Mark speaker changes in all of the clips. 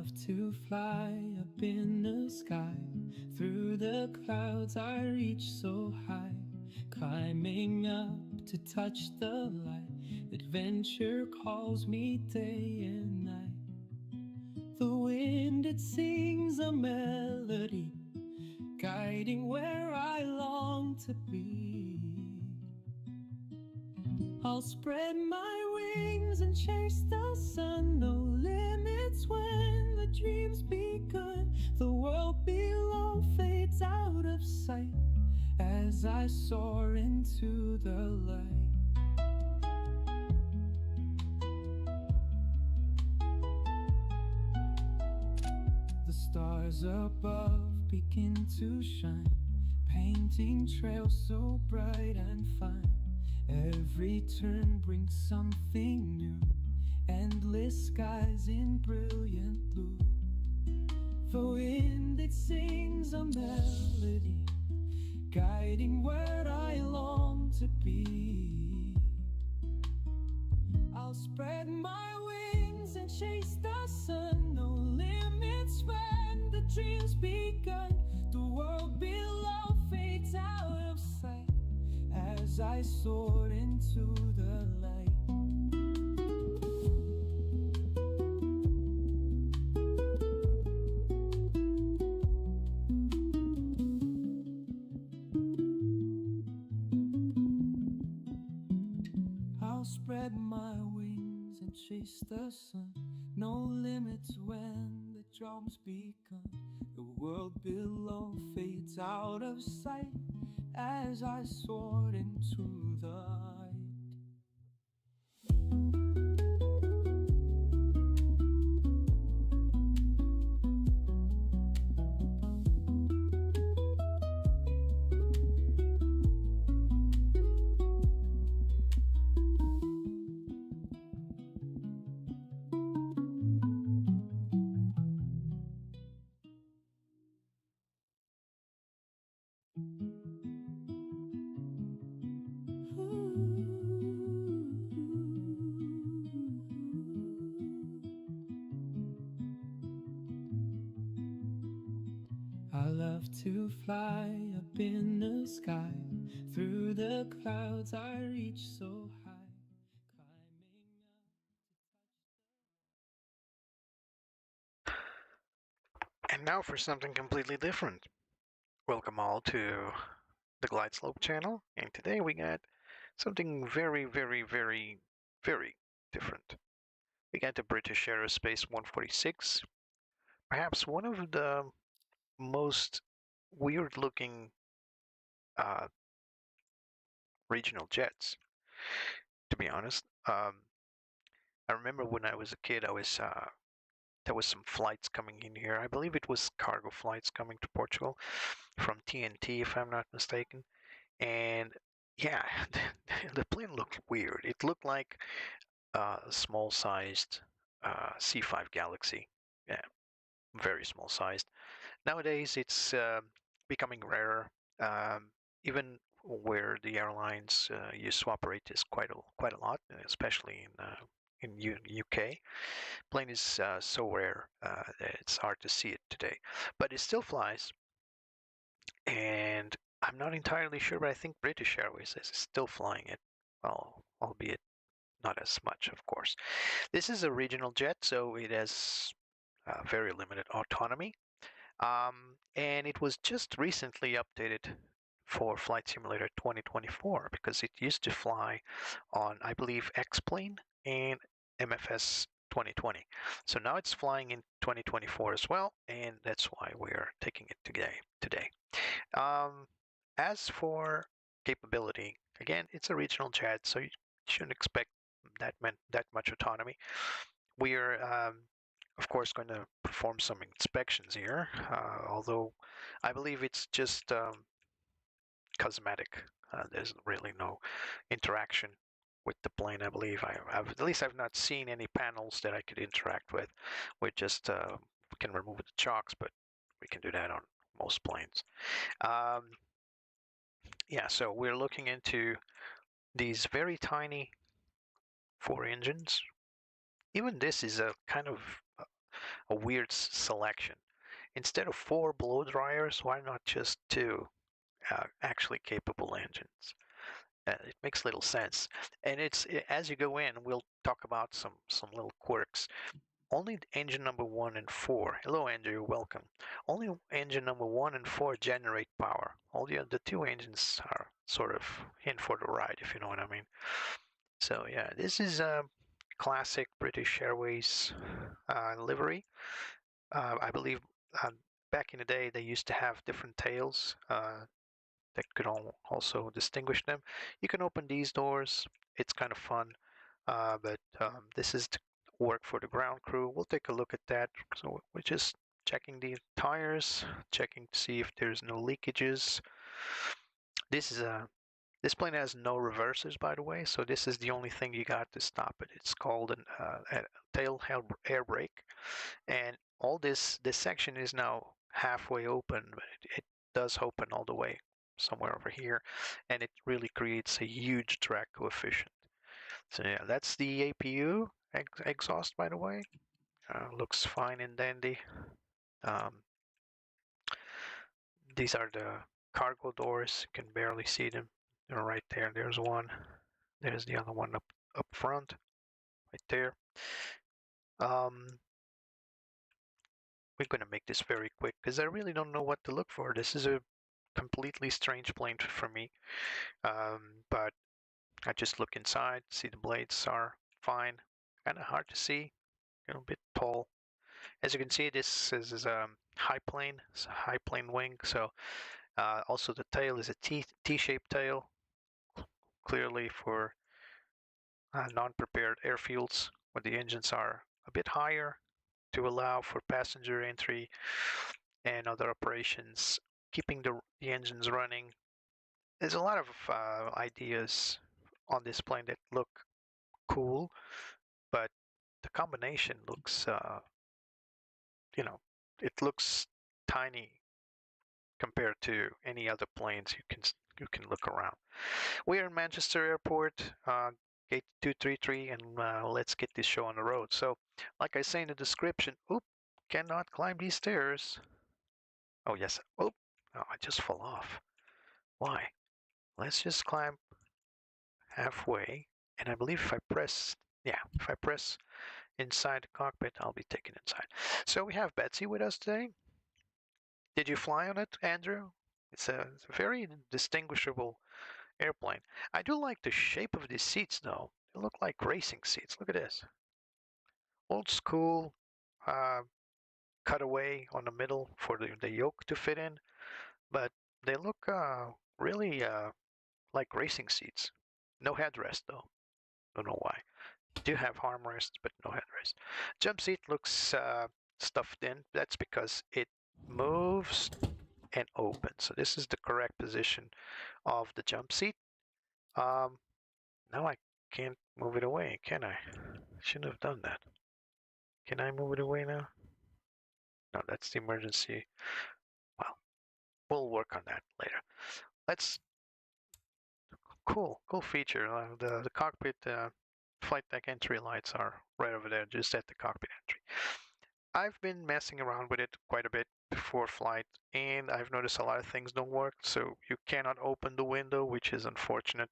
Speaker 1: love to fly up in the sky. Through the clouds I reach so high, climbing up to touch the light. Adventure calls me day and night. The wind, it sings a melody, guiding where I long to be. I'll spread my wings and chase the sun. No limits when the dream's begun. The world below fades out of sight as I soar into the light. The stars above begin to shine, painting trails so bright and fine. Every turn brings something new, endless skies in brilliant blue. The wind, it sings a melody, guiding where I long to be. I'll spread my wings and chase the sun. No limits when the dream's begun. The world below fades out of sight as I soar into the light. I'll spread my wings and chase the sun. No limits when the drum's begun. The world below fades out of sight as I soared into the light. I love to fly up in the sky. Through the clouds I reach so high, climbing up.
Speaker 2: And now for something completely different. Welcome all to the Glide Slope channel, and today we got something very, very, very, very different. We got the British Aerospace 146, perhaps one of the most weird looking regional jets, to be honest. I remember when I was a kid, there was some flights coming in here. I believe it was cargo flights coming to Portugal from TNT, if I'm not mistaken. And yeah, the plane looked weird. It looked like a small-sized C5 Galaxy. Yeah, very small-sized. Nowadays, it's becoming rarer. Even where the airlines use to operate is quite a lot, especially in UK. Plane is so rare that it's hard to see it today, but it still flies. And I'm not entirely sure, but I think British Airways is still flying it, well, albeit not as much, of course. This is a regional jet, so it has very limited autonomy. And it was just recently updated for Flight Simulator 2024 because it used to fly on, I believe, X-Plane and MFS 2020. So now it's flying in 2024 as well, and that's why we're taking it today. As for capability, again, it's a regional jet, so you shouldn't expect that much autonomy. We are, of course, going to perform some inspections here, although I believe it's just cosmetic. There's really no interaction with the plane. I believe at least I've not seen any panels that I could interact with. We just we can remove the chocks, but we can do that on most planes. Yeah, so we're looking into these very tiny 4 engines. Even this is a kind of a weird selection. Instead of 4 blow dryers, why not just 2 actually capable engines? It makes little sense. And as you go in, we'll talk about some little quirks. Only engine number 1 and 4. Hello, Andrew. You're welcome. Only engine number 1 and 4 generate power. All the other 2 engines are sort of in for the ride, if you know what I mean. So yeah, this is a classic British Airways livery. I believe uh, back in the day they used to have different tails that could also distinguish them. You can open these doors. It's kind of fun, but this is to work for the ground crew. We'll take a look at that. So we're just checking the tires, checking to see if there's no leakages. This is a this plane has no reversers, by the way, so this is the only thing you got to stop it. It's called a tail air brake, and all this section is now halfway open, but it does open all the way somewhere over here, and it really creates a huge drag coefficient. So yeah, that's the APU exhaust, by the way. Looks fine and dandy. Um, these are the cargo doors. You can barely see them. They're right there. There's one. There's the other one up front, right there. We're going to make this very quick because I really don't know what to look for. This is a completely strange plane for me, but I just look inside, see the blades are fine. Kind of hard to see, a bit tall. As you can see, this is a high plane. It's a high plane wing. So also the tail is a T-shaped tail, clearly for non-prepared airfields where the engines are a bit higher to allow for passenger entry and other operations, keeping the engines running. There's a lot of ideas on this plane that look cool, but the combination looks, you know, it looks tiny compared to any other planes you can look around. We are in Manchester Airport, gate 233, and let's get this show on the road. So, like I say in the description, oop, cannot climb these stairs. Oh yes, oop, oh, I just fell off. Why? Let's just climb halfway, and I believe if I press inside the cockpit, I'll be taken inside. So we have Betsy with us today. Did you fly on it, Andrew? It's a very distinguishable airplane. I do like the shape of these seats, though. They look like racing seats. Look at this. Old school uh, cutaway on the middle for the yoke to fit in, but they look really like racing seats. No headrest, though. Don't know why. Do have armrests, but no headrest. Jump seat looks stuffed in. That's because it moves and opens. So this is the correct position of the jump seat. Now I can't move it away, can I? Shouldn't have done that. Can I move it away now? No, that's the emergency. Well, we'll work on that later. Let's cool feature. The cockpit flight deck entry lights are right over there, just at the cockpit entry. I've been messing around with it quite a bit before flight, and I've noticed a lot of things don't work. So you cannot open the window, which is unfortunate.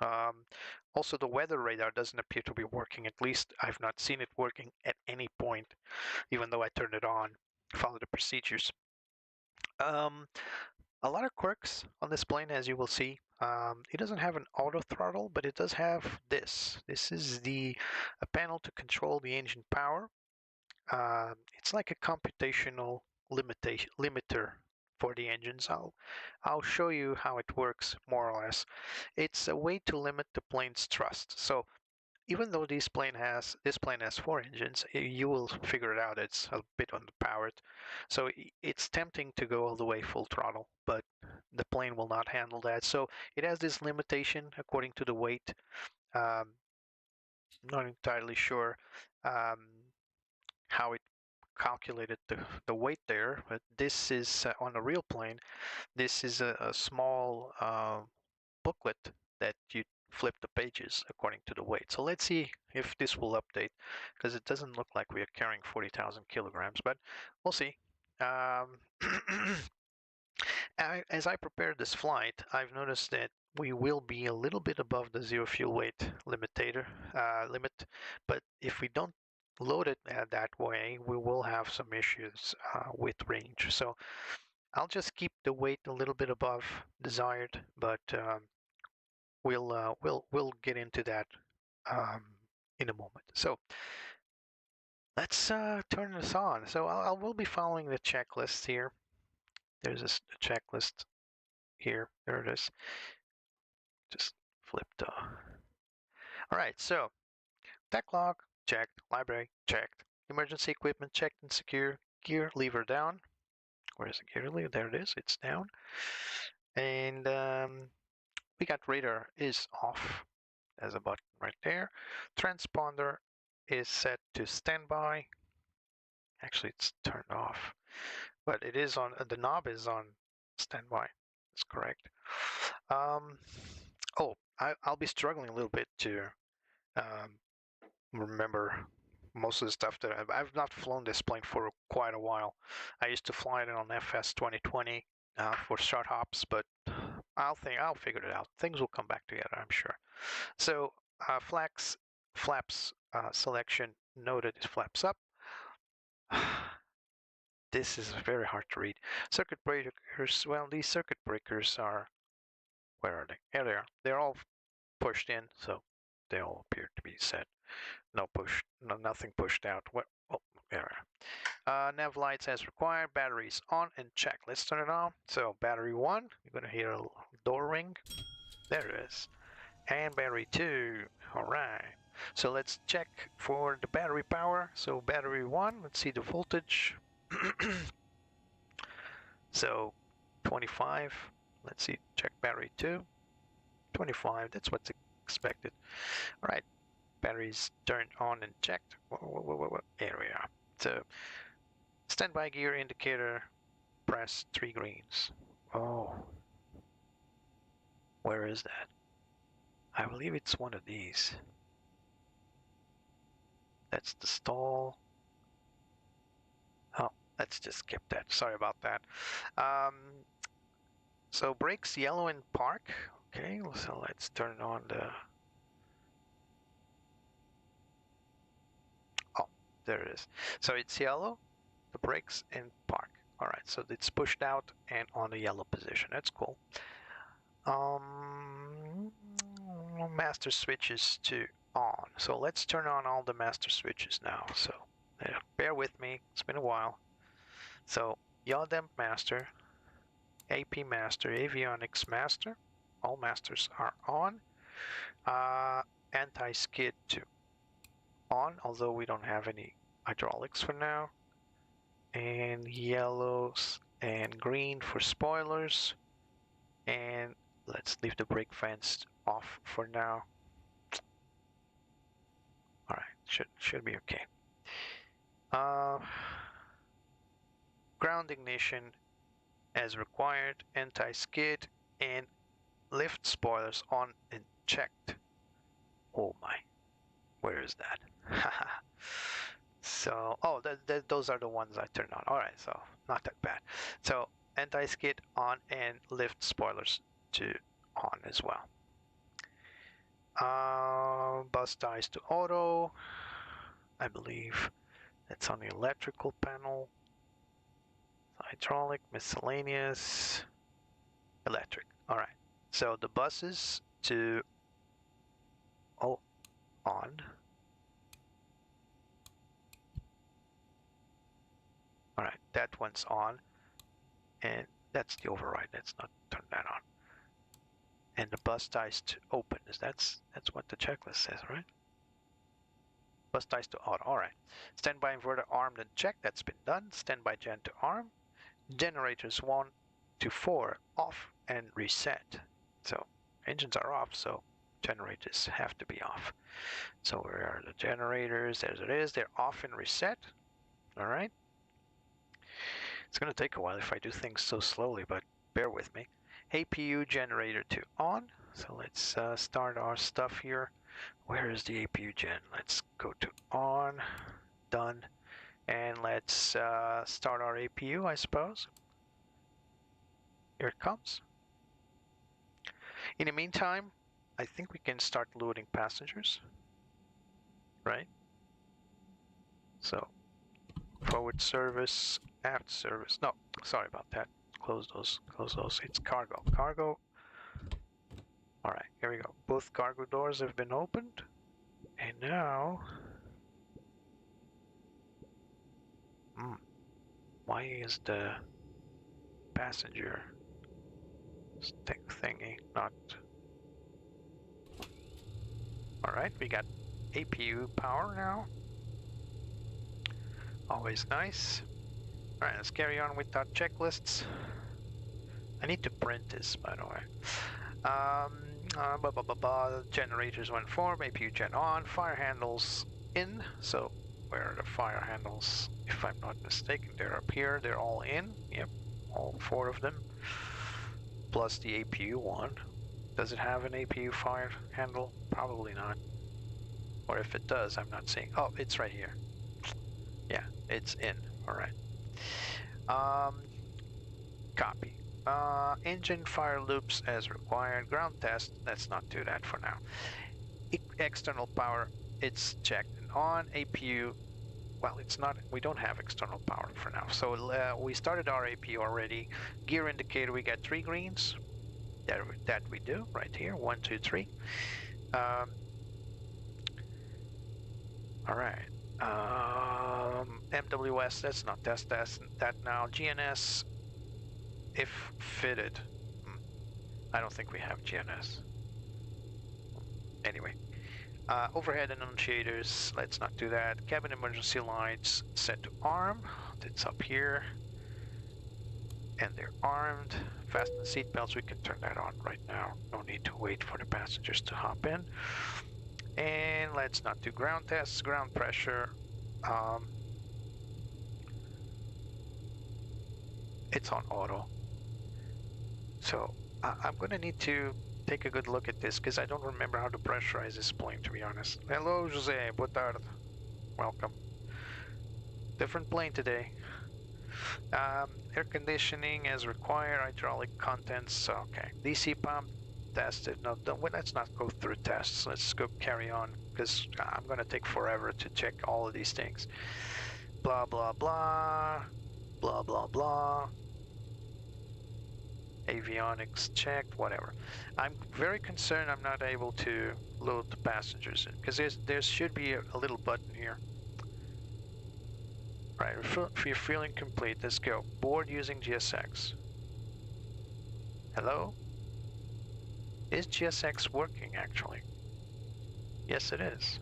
Speaker 2: Also, the weather radar doesn't appear to be working. At least I've not seen it working at any point, even though I turned it on, follow the procedures. Um, a lot of quirks on this plane, as you will see. It doesn't have an auto throttle, but it does have this. This is a panel to control the engine power. It's like a computational limiter for the engines. I'll show you how it works more or less. It's a way to limit the plane's thrust. So even though this plane has 4 engines, you will figure it out. It's a bit underpowered, so it's tempting to go all the way full throttle, but the plane will not handle that. So it has this limitation according to the weight. Um, not entirely sure um, how it calculated the weight there, but this is on a real plane. This is a small booklet that you flip the pages according to the weight. So let's see if this will update, because it doesn't look like we are carrying 40,000 kilograms, but we'll see. As I prepare this flight, I've noticed that we will be a little bit above the zero fuel weight limit, but if we don't load it that way, we will have some issues with range. So I'll just keep the weight a little bit above desired, but we'll get into that um, in a moment. So let's turn this on. So I will be following the checklist here. There's a checklist here. There it is. Just flipped. All right. So tech log checked. Library checked. Emergency equipment checked and secure. Gear lever down. Where's the gear lever? There it is. It's down. And we got radar is off. There's a button right there. Transponder is set to standby. Actually, it's turned off, but it is on. The knob is on standby. That's correct. I'll be struggling a little bit to remember most of the stuff that I've not flown this plane for quite a while. I used to fly it on FS 2020 for short hops, but I'll figure it out. Things will come back together, I'm sure. So flaps selection noted is flaps up. This is very hard to read. Circuit breakers. Well, these circuit breakers are, where are they? Here they are. They're all pushed in, so they all appear to be set. Nothing pushed out. Oh, there. Nav lights as required. Batteries on and check. Let's turn it on. So battery 1, you're gonna hear a door ring. There it is. And battery 2. All right. So let's check for the battery power. So battery 1, let's see the voltage. So 25. Let's see, check battery 2. 25, that's what's expected. All right, batteries turned on and checked. Here we are. So standby gear indicator, press 3 greens. Oh, where is that? I believe it's one of these. That's the stall. Oh, let's just skip that. Sorry about that. So brakes yellow in park. Okay, so let's turn on the. Oh, there it is. So it's yellow, the brakes in park. All right, so it's pushed out and on the yellow position. That's cool. Master switches to on. So let's turn on all the master switches now. So bear with me. It's been a while. So yaw damp master, AP master, avionics master. All masters are on. Anti-skid to on, although we don't have any hydraulics for now. And yellows and green for spoilers. And let's leave the brake fence off for now. All right, should be okay. Ground ignition as required, anti-skid, and lift spoilers on and checked. Oh my, where is that? So, oh, those are the ones I turned on. All right, so not that bad. So anti-skid on and lift spoilers to on as well. Bus ties to auto. I believe that's on the electrical panel. Hydraulic, miscellaneous, electric. All right. So the buses to on. All right, that one's on, and that's the override. Let's not turn that on. And the bus ties to open. That's what the checklist says, right? Bus ties to auto. All right. Standby inverter armed and checked. That's been done. Standby gen to arm. Generators 1 to 4 off and reset. So engines are off, so generators have to be off. So where are the generators? There it is. They're off and reset. All right. It's going to take a while if I do things so slowly, but bear with me. APU generator to on. So let's start our stuff here. Where is the APU gen? Let's go to on, done, and let's start our APU, I suppose. Here it comes. In the meantime, I think we can start loading passengers, right? So forward service, aft service. No, sorry about that. Close those, close those. It's cargo. Cargo. All right, here we go. Both cargo doors have been opened. And now, why is the passenger thingy not? All right, we got APU power now. Always nice. All right, let's carry on with our checklists. I need to print this, by the way. Generators when formed, APU gen on, fire handles in. So where are the fire handles? If I'm not mistaken, they're up here. They're all in. Yep, all 4 of them. Plus the APU one. Does it have an APU fire handle? Probably not. Or if it does, I'm not seeing. Oh, it's right here. Yeah, it's in. All right. Copy. Engine fire loops as required. Ground test. Let's not do that for now. External power. It's checked and on. APU. Well, it's not. We don't have external power for now. So we started our APU already. Gear indicator. We got 3 greens. That we do right here. 1, 2, 3. All right. MWS, let's not test that now. GNS, if fitted. I don't think we have GNS. Anyway. Overhead annunciators, let's not do that. Cabin emergency lights set to arm. It's up here. And they're armed. Fasten the seat belts, we can turn that on right now. No need to wait for the passengers to hop in. And let's not do ground tests. Ground pressure. It's on auto. So I'm going to need to take a good look at this because I don't remember how to pressurize this plane, to be honest. Hello, Jose. Boa tarde. Welcome. Different plane today. Air conditioning as required. Hydraulic contents. Okay. DC pump. Tested. No, let's not go through tests. Let's go carry on because I'm going to take forever to check all of these things. Blah, blah, blah. Blah, blah, blah. Avionics checked, whatever. I'm very concerned I'm not able to load the passengers in because there should be a little button here. Right, refueling complete. Let's go. Board using GSX. Hello? Is GSX working actually? Yes, it is.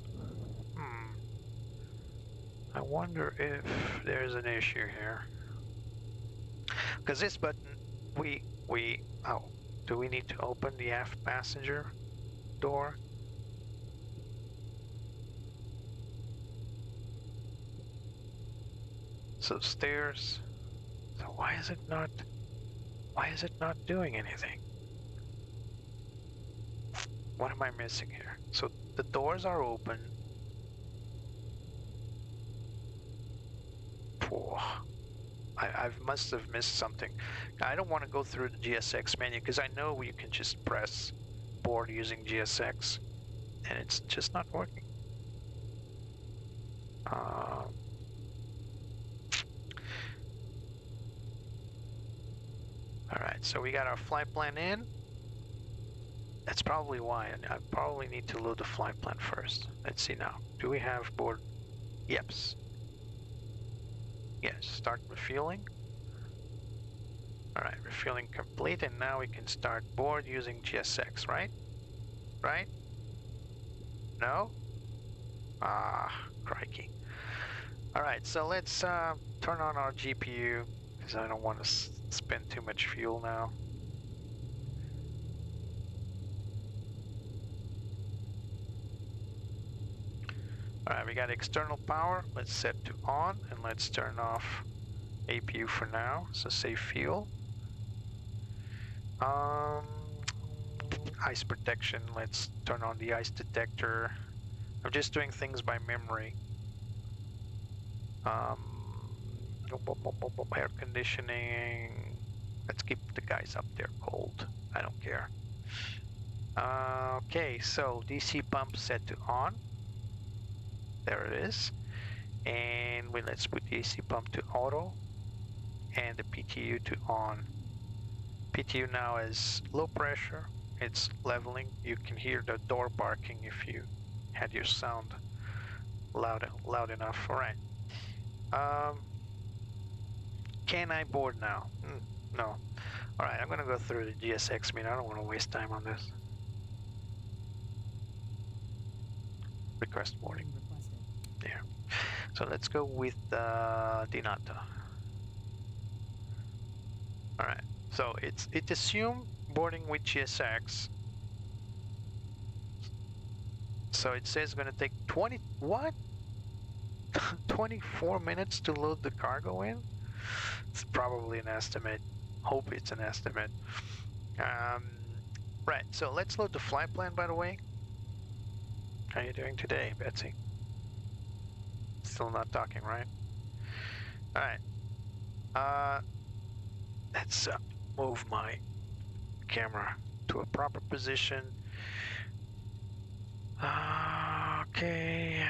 Speaker 2: I wonder if there's an issue here. Because this button, oh, do we need to open the aft passenger door? So stairs. So why is it not doing anything? What am I missing here? So the doors are open. I must have missed something. I don't want to go through the GSX menu because I know you can just press board using GSX and it's just not working. Alright, so we got our flight plan in. That's probably why. I probably need to load the flight plan first. Let's see now. Do we have board? Yes. Yes, start refueling. Alright, refueling complete, and now we can start board using GSX, right? Right? No? Ah, crikey. Alright, so let's turn on our GPU, because I don't want to spend too much fuel now. Alright, we got external power. Let's set to on, and let's turn off APU for now, so save fuel. Ice protection, let's turn on the ice detector. I'm just doing things by memory. Air conditioning. Let's keep the guys up there cold. I don't care. Okay, so DC pump set to on. There it is. And let's put the AC pump to auto and the PTU to on. PTU now is low pressure. It's leveling. You can hear the door barking if you had your sound loud enough. All right. Can I board now? No. All right, I'm gonna go through the GSX meter. I don't want to waste time on this. Request boarding. There. So let's go with Dinata. All right. So it assumed boarding with GSX. So it says it's gonna take 24 minutes to load the cargo in. It's probably an estimate. Hope it's an estimate. Right, so let's load the flight plan, by the way. How are you doing today, Betsy? Still not talking, right? All right. Let's move my camera to a proper position. Okay.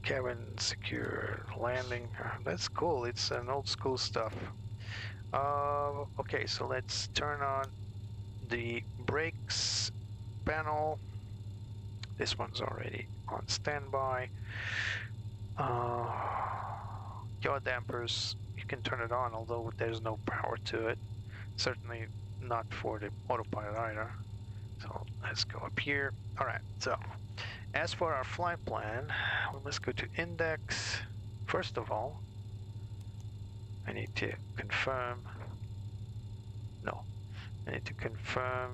Speaker 2: Cabin secure landing. That's cool. It's an old school stuff. Okay, so let's turn on the brakes panel. This one's already on standby. Yaw dampers, you can turn it on, although there's no power to it. Certainly not for the autopilot either. So let's go up here. All right, so as for our flight plan, let's go to index. First of all, I need to confirm. No, I need to confirm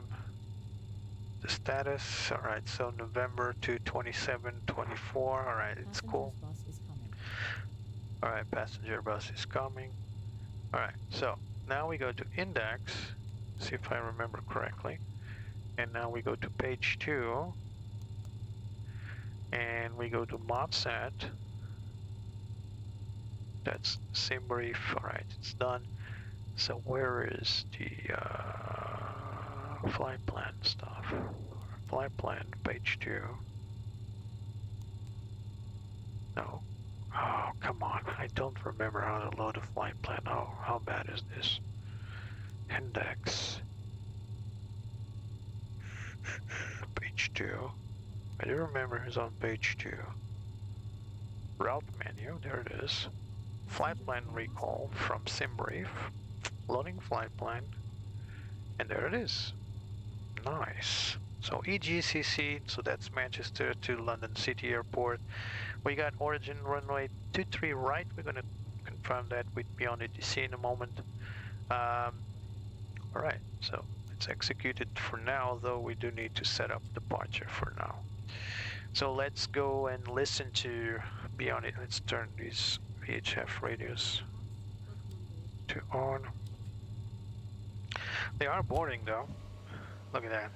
Speaker 2: the status. All right, so November to 2724. All right, it's cool. All right, passenger bus is coming. All right, so now we go to index. See if I remember correctly. And now we go to page 2. And we go to ModSat. That's Simbrief. All right, it's done. So where is the flight plan stuff? Flight plan, page 2. No. Oh, come on. I don't remember how to load a flight plan. Oh, how bad is this? Index. Page 2. I do remember it's on page 2. Route menu, there it is. Flight plan recall from Simbrief. Loading flight plan. And there it is. Nice. So EGCC, so that's Manchester to London City Airport. We got origin runway 23 right. We're going to confirm that with Beyond ETC in a moment. All right, so it's executed for now, though we do need to set up departure for now. So let's go and listen to Beyond it. Let's turn these VHF radios to on. They are boarding though. Look at that.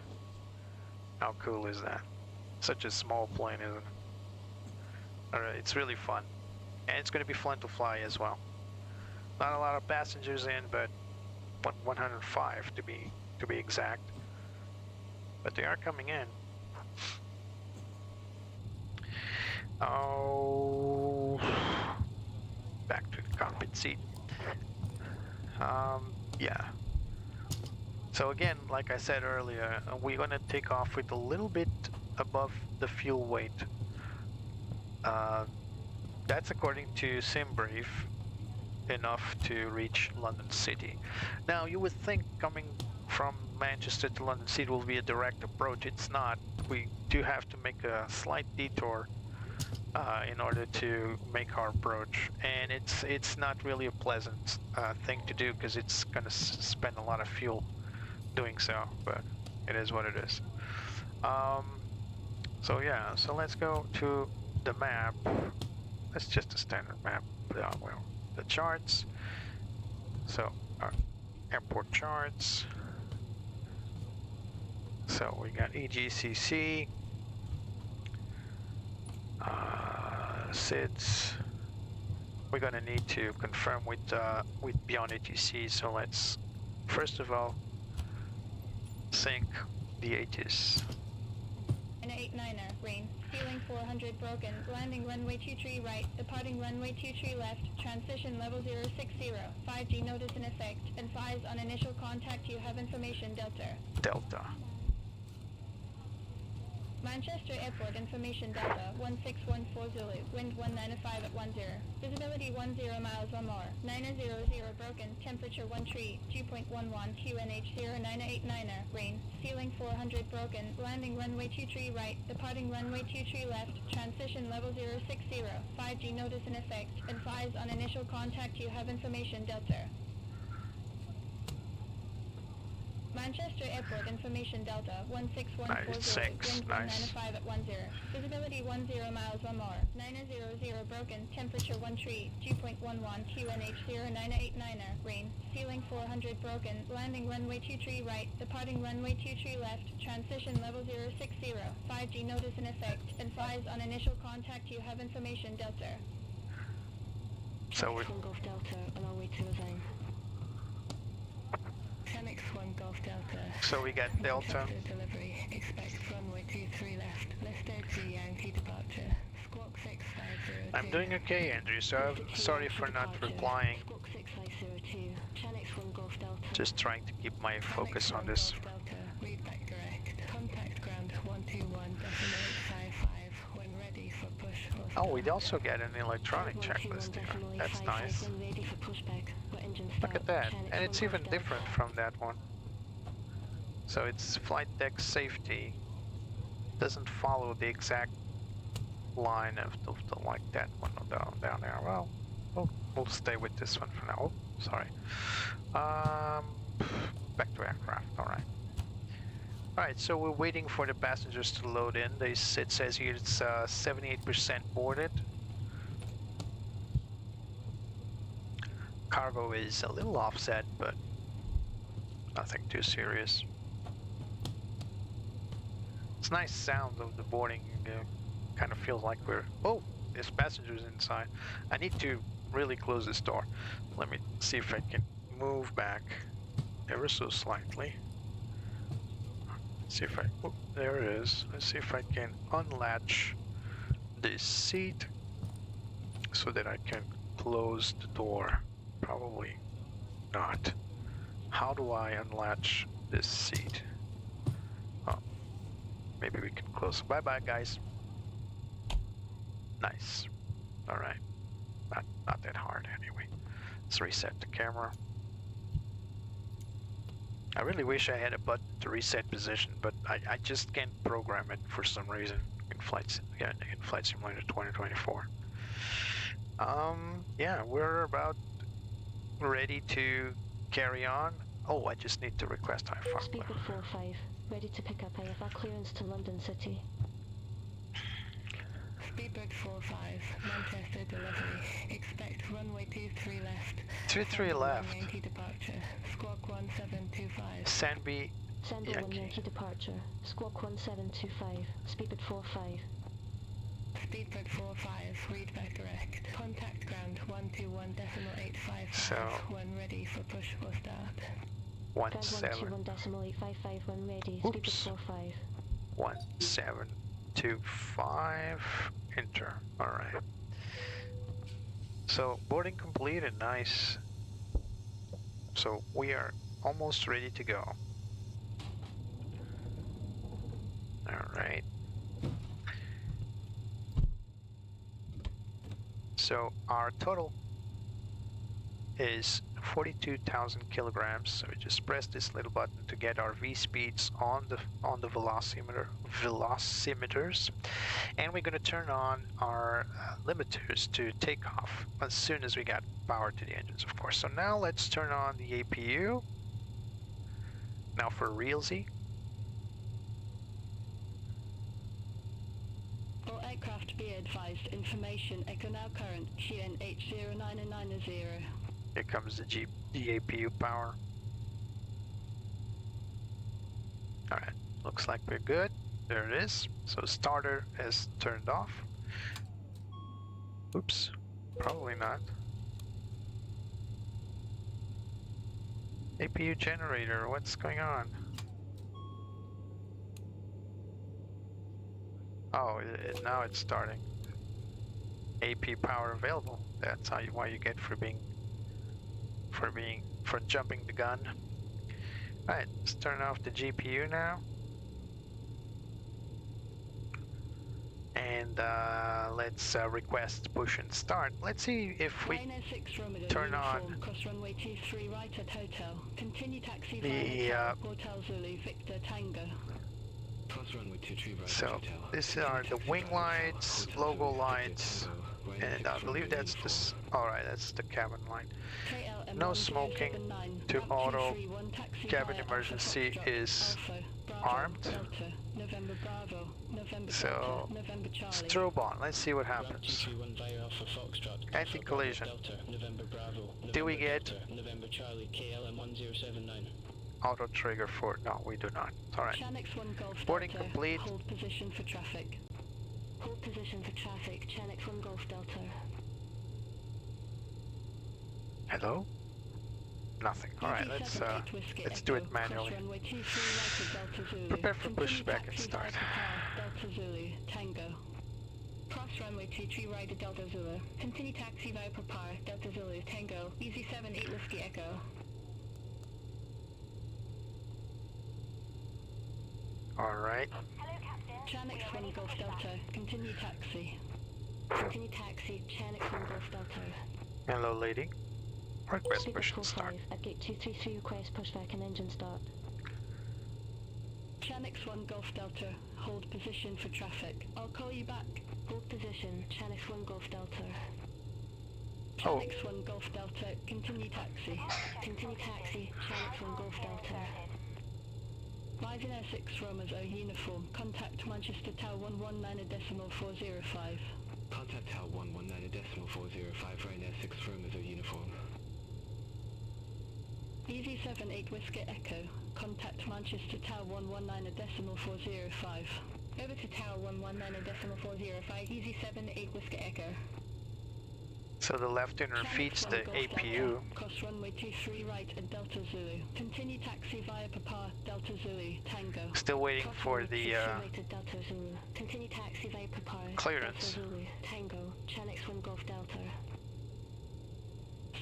Speaker 2: How cool is that? Such a small plane, isn't it? Alright, it's really fun. And it's going to be fun to fly as well. Not a lot of passengers in, but 105 to be exact. But they are coming in. Oh, back to the cockpit seat. Yeah. So again, like I said earlier, we're going to take off with a little bit above the fuel weight. That's according to Simbrief, enough to reach London City. Now you would think coming from Manchester to London City will be a direct approach. It's not. We do have to make a slight detour in order to make our approach, and it's not really a pleasant thing to do because it's going to spend a lot of fuel doing so, but it is what it is. So yeah, so let's go to the map. That's just a standard map. Well, the charts. So our airport charts. So we got EGCC, SIDS. We're gonna need to confirm with Beyond ATC. So let's first of all sync the ATIS.
Speaker 3: An 89er, rain, ceiling 400 broken, landing runway 23 right, departing runway 23 left, transition level 060, 5G notice in effect, advise on initial contact you have information Delta.
Speaker 2: Delta.
Speaker 3: Manchester Airport information Delta, 1614 Zulu, wind 195 at 10, visibility 10 miles or more, 900 broken, temperature 13, 2.11 QNH 0989er, rain, ceiling 400 broken, landing runway 23 right, departing runway 23 left, transition level 060, 5G notice in effect, advise on initial contact you have information Delta. Manchester Airport information Delta, 1614 Zulu, wind 195 at 10, visibility 10 miles or more, 900 broken, temperature 13, 2.11 QNH 0989er, rain, ceiling 400 broken, landing runway 23 right, departing runway 23 left, transition level 060, 5G notice in effect, advise on initial contact you have information Delta.
Speaker 2: So we
Speaker 3: Golf Delta on our way to Lausanne. 10x1 Golf Delta.
Speaker 2: So we got Delta.
Speaker 3: Delivery. Expect runway 23 left. Listed to Yankee departure. Squawk 6502.
Speaker 2: I'm doing okay, Andrew, so sorry for not replying.
Speaker 3: Squawk 6502. 10x1 Golf Delta.
Speaker 2: Just trying to keep my focus on this.
Speaker 3: Golf Delta. Read back direct. Contact ground 121.855 when ready for push or start.
Speaker 2: Oh, we'd also get an electronic checklist here. That's nice.
Speaker 3: When ready for pushback.
Speaker 2: Look at that, and it's even different from that one. So it's flight deck safety. Doesn't follow the exact line of the like that one down there. Well, we'll stay with this one for now. Oh, sorry. Back to aircraft. All right. All right. So we're waiting for the passengers to load in. It says here it's 78% boarded. Cargo is a little offset, but nothing too serious. It's nice sound of the boarding. Kind of feels like we're... Oh, there's passengers inside. I need to really close this door. Let me see if I can move back ever so slightly. See if I... Oh, there it is. Let's see if I can unlatch this seat so that I can close the door. Probably not. How do I unlatch this seat? Oh, maybe we can close. Bye bye, guys. Nice. All right. Not that hard anyway. Let's reset the camera. I really wish I had a button to reset position, but I just can't program it for some reason in Flight Simulator 2024. Yeah, we're about ready to carry on. Oh, I just need to request IFR.
Speaker 4: Speedbird 45, ready to pick up IFR clearance to London City.
Speaker 3: Speedbird 45, Manchester delivery. Expect runway 23 left.
Speaker 2: 23 left.
Speaker 3: Yankee departure. Squawk 1725.
Speaker 2: Sandby
Speaker 4: Send
Speaker 2: Yankee.
Speaker 4: 1 Yankee departure. Squawk 1725. Speedbird 45.
Speaker 3: Speedbird 45, read back direct. Contact ground 121.855
Speaker 2: So,
Speaker 3: when ready for push or start.
Speaker 4: Ground
Speaker 2: 17.
Speaker 4: 121.855 when ready.
Speaker 2: Oops.
Speaker 4: Speedbird 45.
Speaker 2: 1725. Enter. All right. So boarding completed. Nice. So we are almost ready to go. All right. So our total is 42,000 kilograms. So we just press this little button to get our V speeds on the velocimeters, and we're going to turn on our limiters to take off as soon as we got power to the engines, of course. So now let's turn on the APU. Now for realsy.
Speaker 3: All aircraft be advised, information echo now current, QNH 0990.
Speaker 2: Here comes the APU power. Alright, Looks like we're good. There it is. So starter is turned off. Oops, probably not. APU generator, what's going on? Oh, now it's starting. AP power available. That's why you get for jumping the gun. Alright, let's turn off the GPU now. And let's request push and start. Let's see if we turn on so these are the wing lights, logo lights, and I believe that's this. Alright, that's the cabin line. No smoking to auto. Cabin emergency is armed. So strobe on. Let's see what happens. Anti-collision. Do we get auto trigger for? No, we do not. All right. Boarding complete.
Speaker 4: Hold position for traffic. Hold position for traffic. Chenix 1 Golf Delta.
Speaker 2: Hello? Nothing. All right, let's do it manually. Prepare for pushback and start.
Speaker 3: Delta Zulu, Tango. Cross runway 23 right at Delta Zulu. Continue taxi via Prepare, Delta Zulu, Tango. Easy 78 Whiskey Echo.
Speaker 2: All right.
Speaker 3: Hello, Captain. Chanix 1 Golf Delta. Continue taxi.
Speaker 4: Continue taxi. Chenix 1 Golf Delta.
Speaker 2: Hello, lady. Request
Speaker 4: Speed
Speaker 2: push
Speaker 4: at
Speaker 2: and start.
Speaker 4: 45. At gate 233, request pushback and engine start.
Speaker 3: Chanix 1 Golf Delta. Hold position for traffic. I'll call you back.
Speaker 4: Hold position. Chenix 1 Golf Delta.
Speaker 2: Oh.
Speaker 3: Chanix 1 Golf Delta. Continue taxi.
Speaker 4: Continue taxi. Chenix 1 Golf Delta.
Speaker 3: Ryanair 6 Romeo uniform. Contact Manchester Tower 119.405.
Speaker 5: Contact Tower 119.405, Ryanair 6 Romeo uniform.
Speaker 3: Easy 78 Whiskey Echo. Contact Manchester Tower 119.405. Over to Tower 119.405. Easy 78 Whiskey Echo.
Speaker 2: So the left inner feeds the APU.
Speaker 3: Cross runway 23 right at Delta Zulu. Continue taxi via Papa, Delta Zulu, Tango.
Speaker 2: Still waiting for the
Speaker 4: Delta Zulu. Continue taxi via Papa,
Speaker 2: clearance.
Speaker 4: Delta Zulu, Tango. Chenix 1 Golf Delta.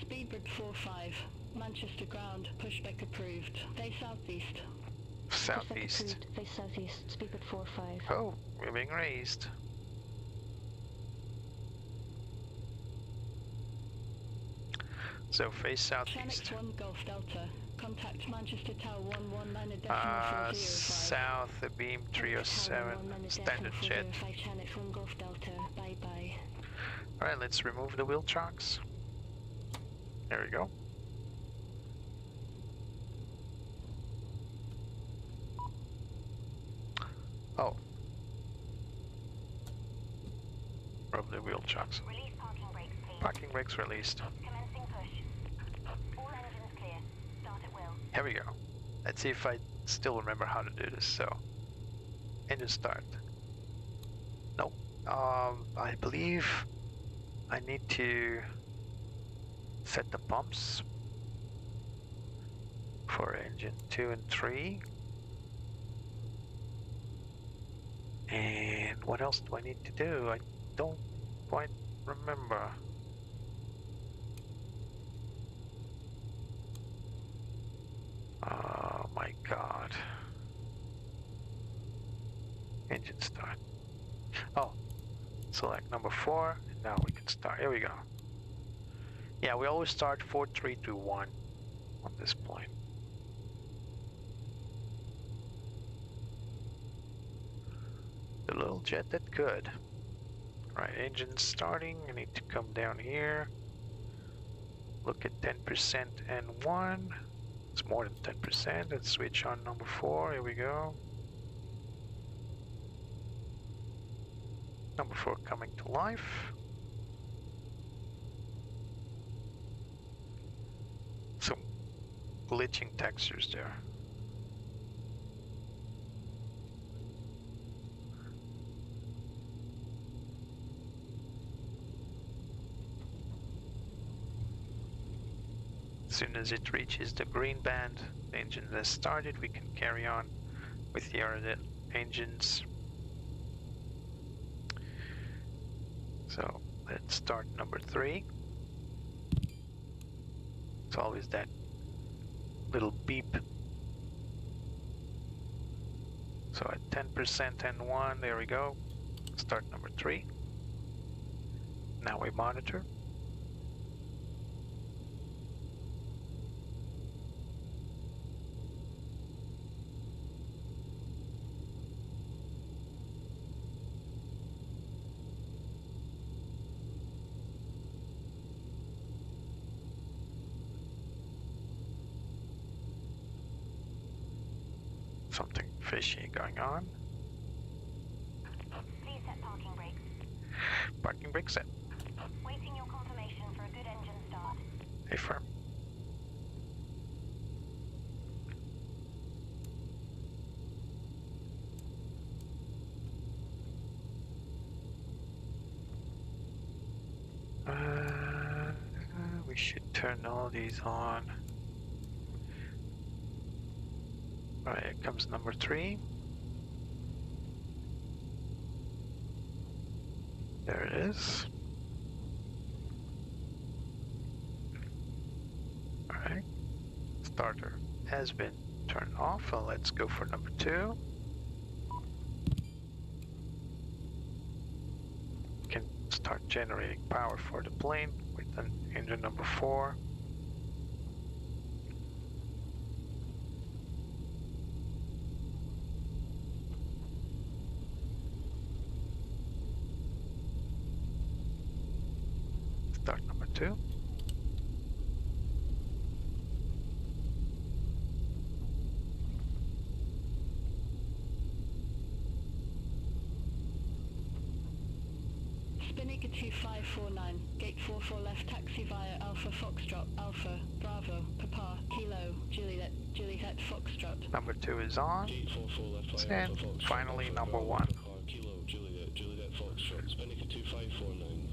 Speaker 3: Speedbird 45. Manchester ground. Pushback approved. Face southeast.
Speaker 2: Southeast.
Speaker 4: Face southeast. Speedbird 45.
Speaker 2: Oh, we're being raised. So face southeast.
Speaker 3: Chanix 1 Golf Delta. Contact Manchester Tower 119.405.
Speaker 2: South, the beam 307, standard jet.
Speaker 4: Chanix 1 Golf Delta. Bye bye.
Speaker 2: Alright, let's remove the wheel chocks. There we go. Oh. Remove the wheel chocks.
Speaker 3: Release parking brakes, please.
Speaker 2: Parking brakes released.
Speaker 3: Commencing push. All engines clear. Start at will.
Speaker 2: Here we go. Let's see if I still remember how to do this. So, engine start. No. I believe I need to set the pumps for engine 2 and 3. And what else do I need to do? I don't quite remember. Oh my god. Engine start. Oh, select number 4, and now we can start. Here we go. Yeah, we always start 4, 3, 2, 1 on this plane. The little jet that could. Right, engine starting. I need to come down here. Look at 10% and 1. It's more than 10%. Let's switch on number 4. Here we go. Number 4 coming to life. Some glitching textures there. As soon as it reaches the green band, the engine has started, we can carry on with the other engines. So let's start number 3. It's always that little beep. So at 10% and 1, there we go. Start number 3. Now we monitor. Something fishy going on.
Speaker 4: Please set parking brakes.
Speaker 2: Parking brake set.
Speaker 4: Waiting your confirmation for a good engine start.
Speaker 2: Affirm. We should turn all these on. Alright, here comes number 3. There it is. Alright. Starter has been turned off. Well, let's go for number 2. Can start generating power for the plane with an engine number 4. Start number 2.
Speaker 4: Spinnaker 2549, gate 44 left, taxi via Alpha Foxtrot, Alpha, Bravo, Papa, Kilo, Juliet, Juliet Foxtrot.
Speaker 2: Number 2 is on.
Speaker 5: Gate 44 left via
Speaker 2: And
Speaker 5: Alpha Foxtrot,
Speaker 2: finally,
Speaker 5: Alpha,
Speaker 2: number
Speaker 5: Bravo,
Speaker 2: 1.
Speaker 5: Papa, Kilo, Juliet, Juliet Foxtrot, Spinnaker 2549.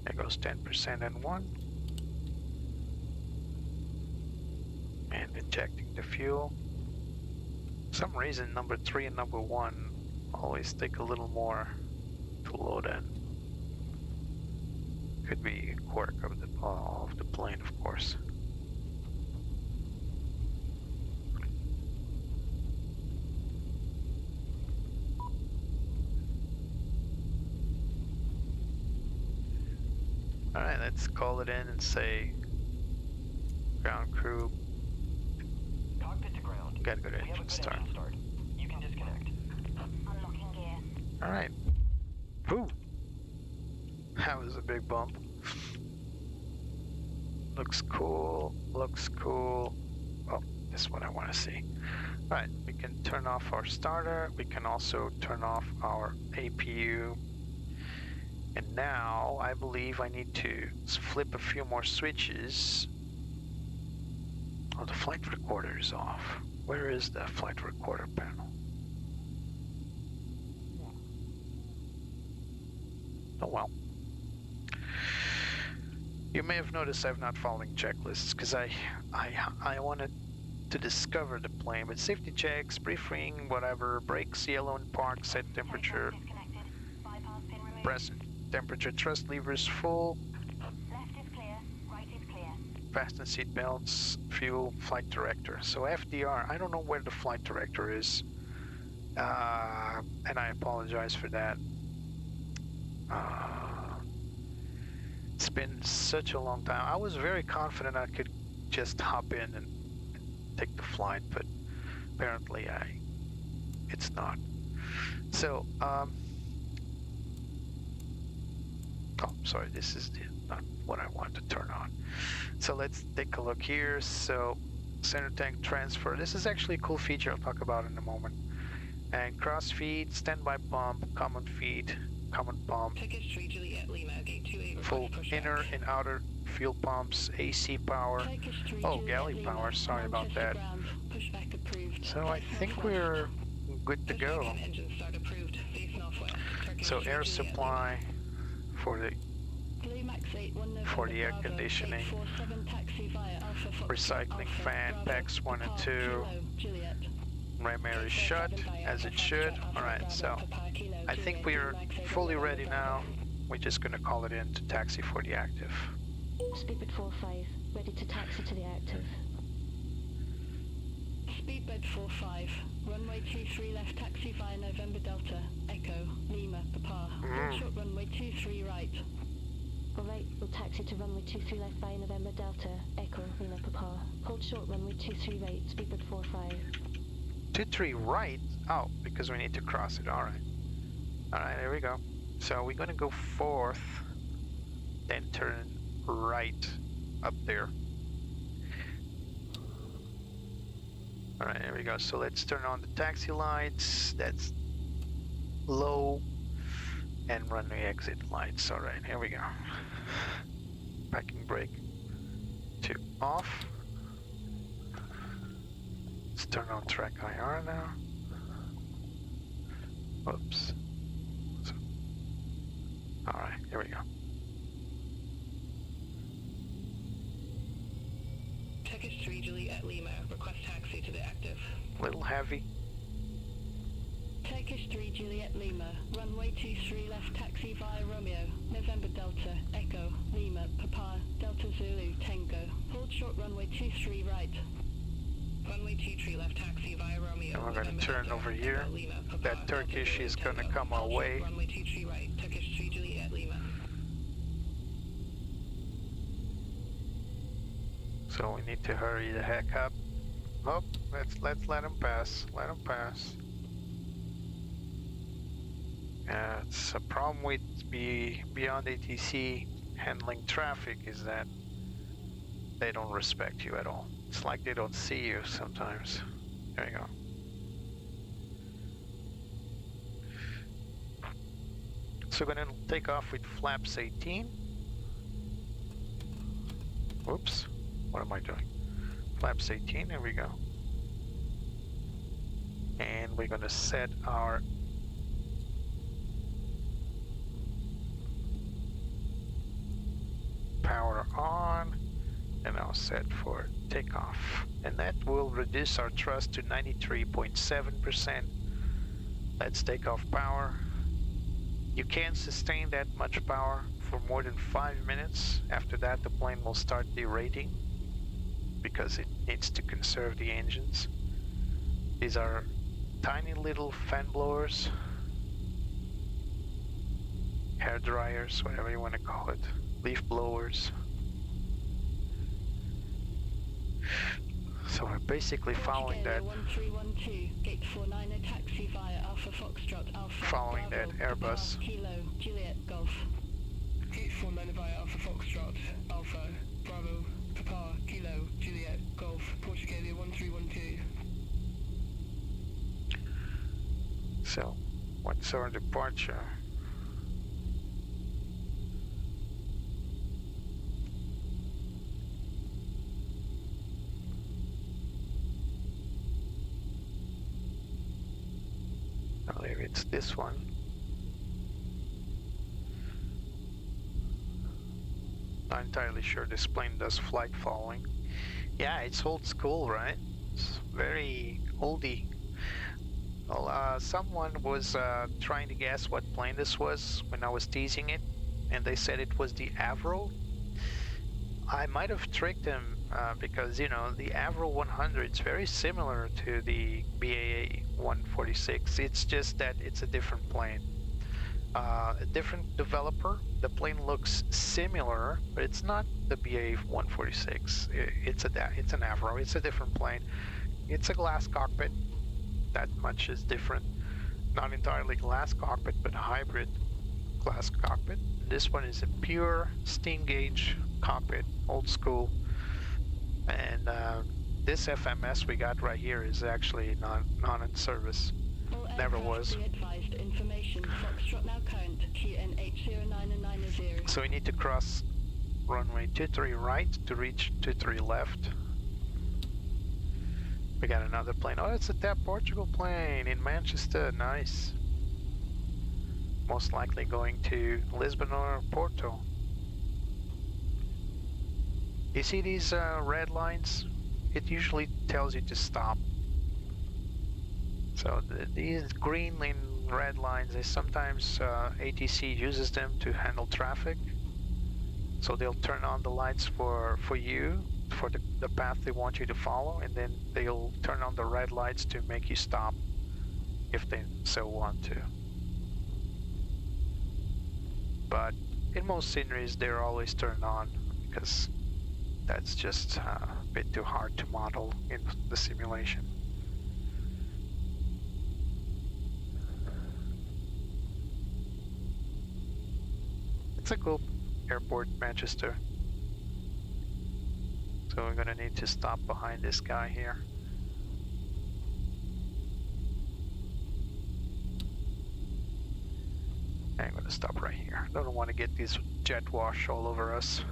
Speaker 2: There goes 10% and 1. And injecting the fuel. For some reason, number 3 and number 1 always take a little more to load in. Could be a quirk of the plane, of course. Alright, let's call it in and say ground crew.
Speaker 6: Cockpit to ground.
Speaker 2: Gotta go to
Speaker 6: We have a
Speaker 2: engine
Speaker 6: good
Speaker 2: start.
Speaker 6: engine start. You can disconnect.
Speaker 4: Unlocking gear.
Speaker 2: Alright. Whew. That was a big bump. Looks cool. Looks cool. Oh, this is what I want to see. Alright, we can turn off our starter. We can also turn off our APU. And now, I believe I need to flip a few more switches. Oh, the flight recorder is off. Where is the flight recorder panel? Oh well. You may have noticed I've not following checklists because I wanted to discover the plane, but safety checks, briefing, whatever, brakes, yellow and park, set temperature,
Speaker 4: Disconnected. Bypass pin removed.
Speaker 2: present temperature, thrust levers full,
Speaker 4: Left is clear. Right is clear.
Speaker 2: fasten seat belts, fuel, flight director. So FDR, I don't know where the flight director is, and I apologize for that. It's been such a long time. I was very confident I could just hop in and take the flight, but apparently it's not. So, oh, sorry, this is not what I want to turn on. So let's take a look here. So, center tank transfer. This is actually a cool feature I'll talk about in a moment. And cross feed, standby pump, common feed, common pump,
Speaker 7: Turkish 3 Juliet Lima, gate 28.
Speaker 2: full inner and outer fuel pumps, AC power.
Speaker 4: Turkish 3
Speaker 2: Oh,
Speaker 4: Juliet
Speaker 2: galley
Speaker 4: Lima,
Speaker 2: power, sorry about
Speaker 4: Manchester
Speaker 2: that.
Speaker 4: ground. Pushback approved.
Speaker 2: So I think we're good to go.
Speaker 7: Engine start approved. Face northwest. Turkish
Speaker 2: So
Speaker 7: 3
Speaker 2: air
Speaker 7: Juliet
Speaker 2: supply for the for the air conditioning, recycling fan, packs 1 and 2. Primary shut, as it should. Alright, so I think we're fully ready now. We're just gonna call it in to taxi for the active.
Speaker 4: Speedbird 45, ready to taxi to the active. Speedbird 45, runway 23 left, taxi via November Delta, Echo, Lima, Papa. Hold short runway 23 right. Alright, we'll taxi to runway 23 left via November Delta, Echo, Lima, Papa. Hold short runway 23 right, Speedbird 45.
Speaker 2: 23 right? Oh, because we need to cross it. Alright. Alright, there we go. So we're gonna go forth, then turn right up there. Alright, there we go. So let's turn on the taxi lights. That's low. And runway exit lights. Alright, here we go. Parking brake to off. Let's turn on track IR now. Oops. So, alright, here we go.
Speaker 7: Turkish 3 Juliet Lima, request taxi to the active.
Speaker 2: Little heavy.
Speaker 4: Turkish 3 Juliet Lima, runway 23 left, taxi via Romeo, November Delta, Echo, Lima, Papa, Delta Zulu, Tango. Hold short runway 23 right.
Speaker 7: Runway 23 left, taxi via Romeo.
Speaker 2: And we're going to turn over here.
Speaker 7: Lima, Papa,
Speaker 2: That Turkish
Speaker 7: Delta
Speaker 2: is
Speaker 7: Zulu,
Speaker 2: going to
Speaker 7: Tango.
Speaker 2: come our
Speaker 7: Hold
Speaker 2: way.
Speaker 7: short runway 23 right, Turkish 3 Juliet Lima.
Speaker 2: So we need to hurry the heck up. Oh, let's let him pass. Let him pass. It's a problem with beyond ATC handling traffic is that they don't respect you at all. It's like they don't see you sometimes. There you go. So we're gonna take off with flaps 18. Whoops, what am I doing? Flaps 18, there we go. And we're gonna set our power on, and I'll set for takeoff. And that will reduce our thrust to 93.7%. Let's take off power. You can't sustain that much power for more than 5 minutes. After that, the plane will start derating because it needs to conserve the engines. These are tiny little fan blowers, hair dryers, whatever you want to call it. Leaf blowers. So we're basically following that.
Speaker 4: 1312, gate 49, taxi via Alpha Foxtrot, Alpha.
Speaker 2: Following
Speaker 4: Bravo,
Speaker 2: that Airbus.
Speaker 4: Papa, Kilo, Juliet, Golf.
Speaker 7: Gate 49 via Alpha Foxtrot, Alpha, Bravo, Papa, Kilo, Juliet, Golf, Portugalia 1312.
Speaker 2: So, what's our departure? I believe it's this one. Not entirely sure this plane does flight following. Yeah, it's old school, right? It's very oldie. Well, someone was trying to guess what plane this was when I was teasing it, and they said it was the Avro. I might have tricked them because, you know, the Avro 100 is very similar to the BAA 146. It's just that it's a different plane. A different developer. The plane looks similar, but it's not the BAA 146. It's an Avro. It's a different plane. It's a glass cockpit. That much is different. Not entirely glass cockpit, but a hybrid glass cockpit. This one is a pure steam gauge cockpit, old school. And this FMS we got right here is actually not in service. Never was. So we need to cross runway 23 right to reach 23 left. We got another plane. Oh, it's a TAP Portugal plane in Manchester. Nice. Most likely going to Lisbon or Porto. You see these red lines? It usually tells you to stop. So these green and red lines, they sometimes ATC uses them to handle traffic. So they'll turn on the lights for you, for the path they want you to follow, and then they'll turn on the red lights to make you stop if they so want to. But in most sceneries, they're always turned on because that's just a bit too hard to model in the simulation. It's a cool airport, Manchester. So we're gonna need to stop behind this guy here. I'm gonna stop right here. Don't want to get this jet wash all over us.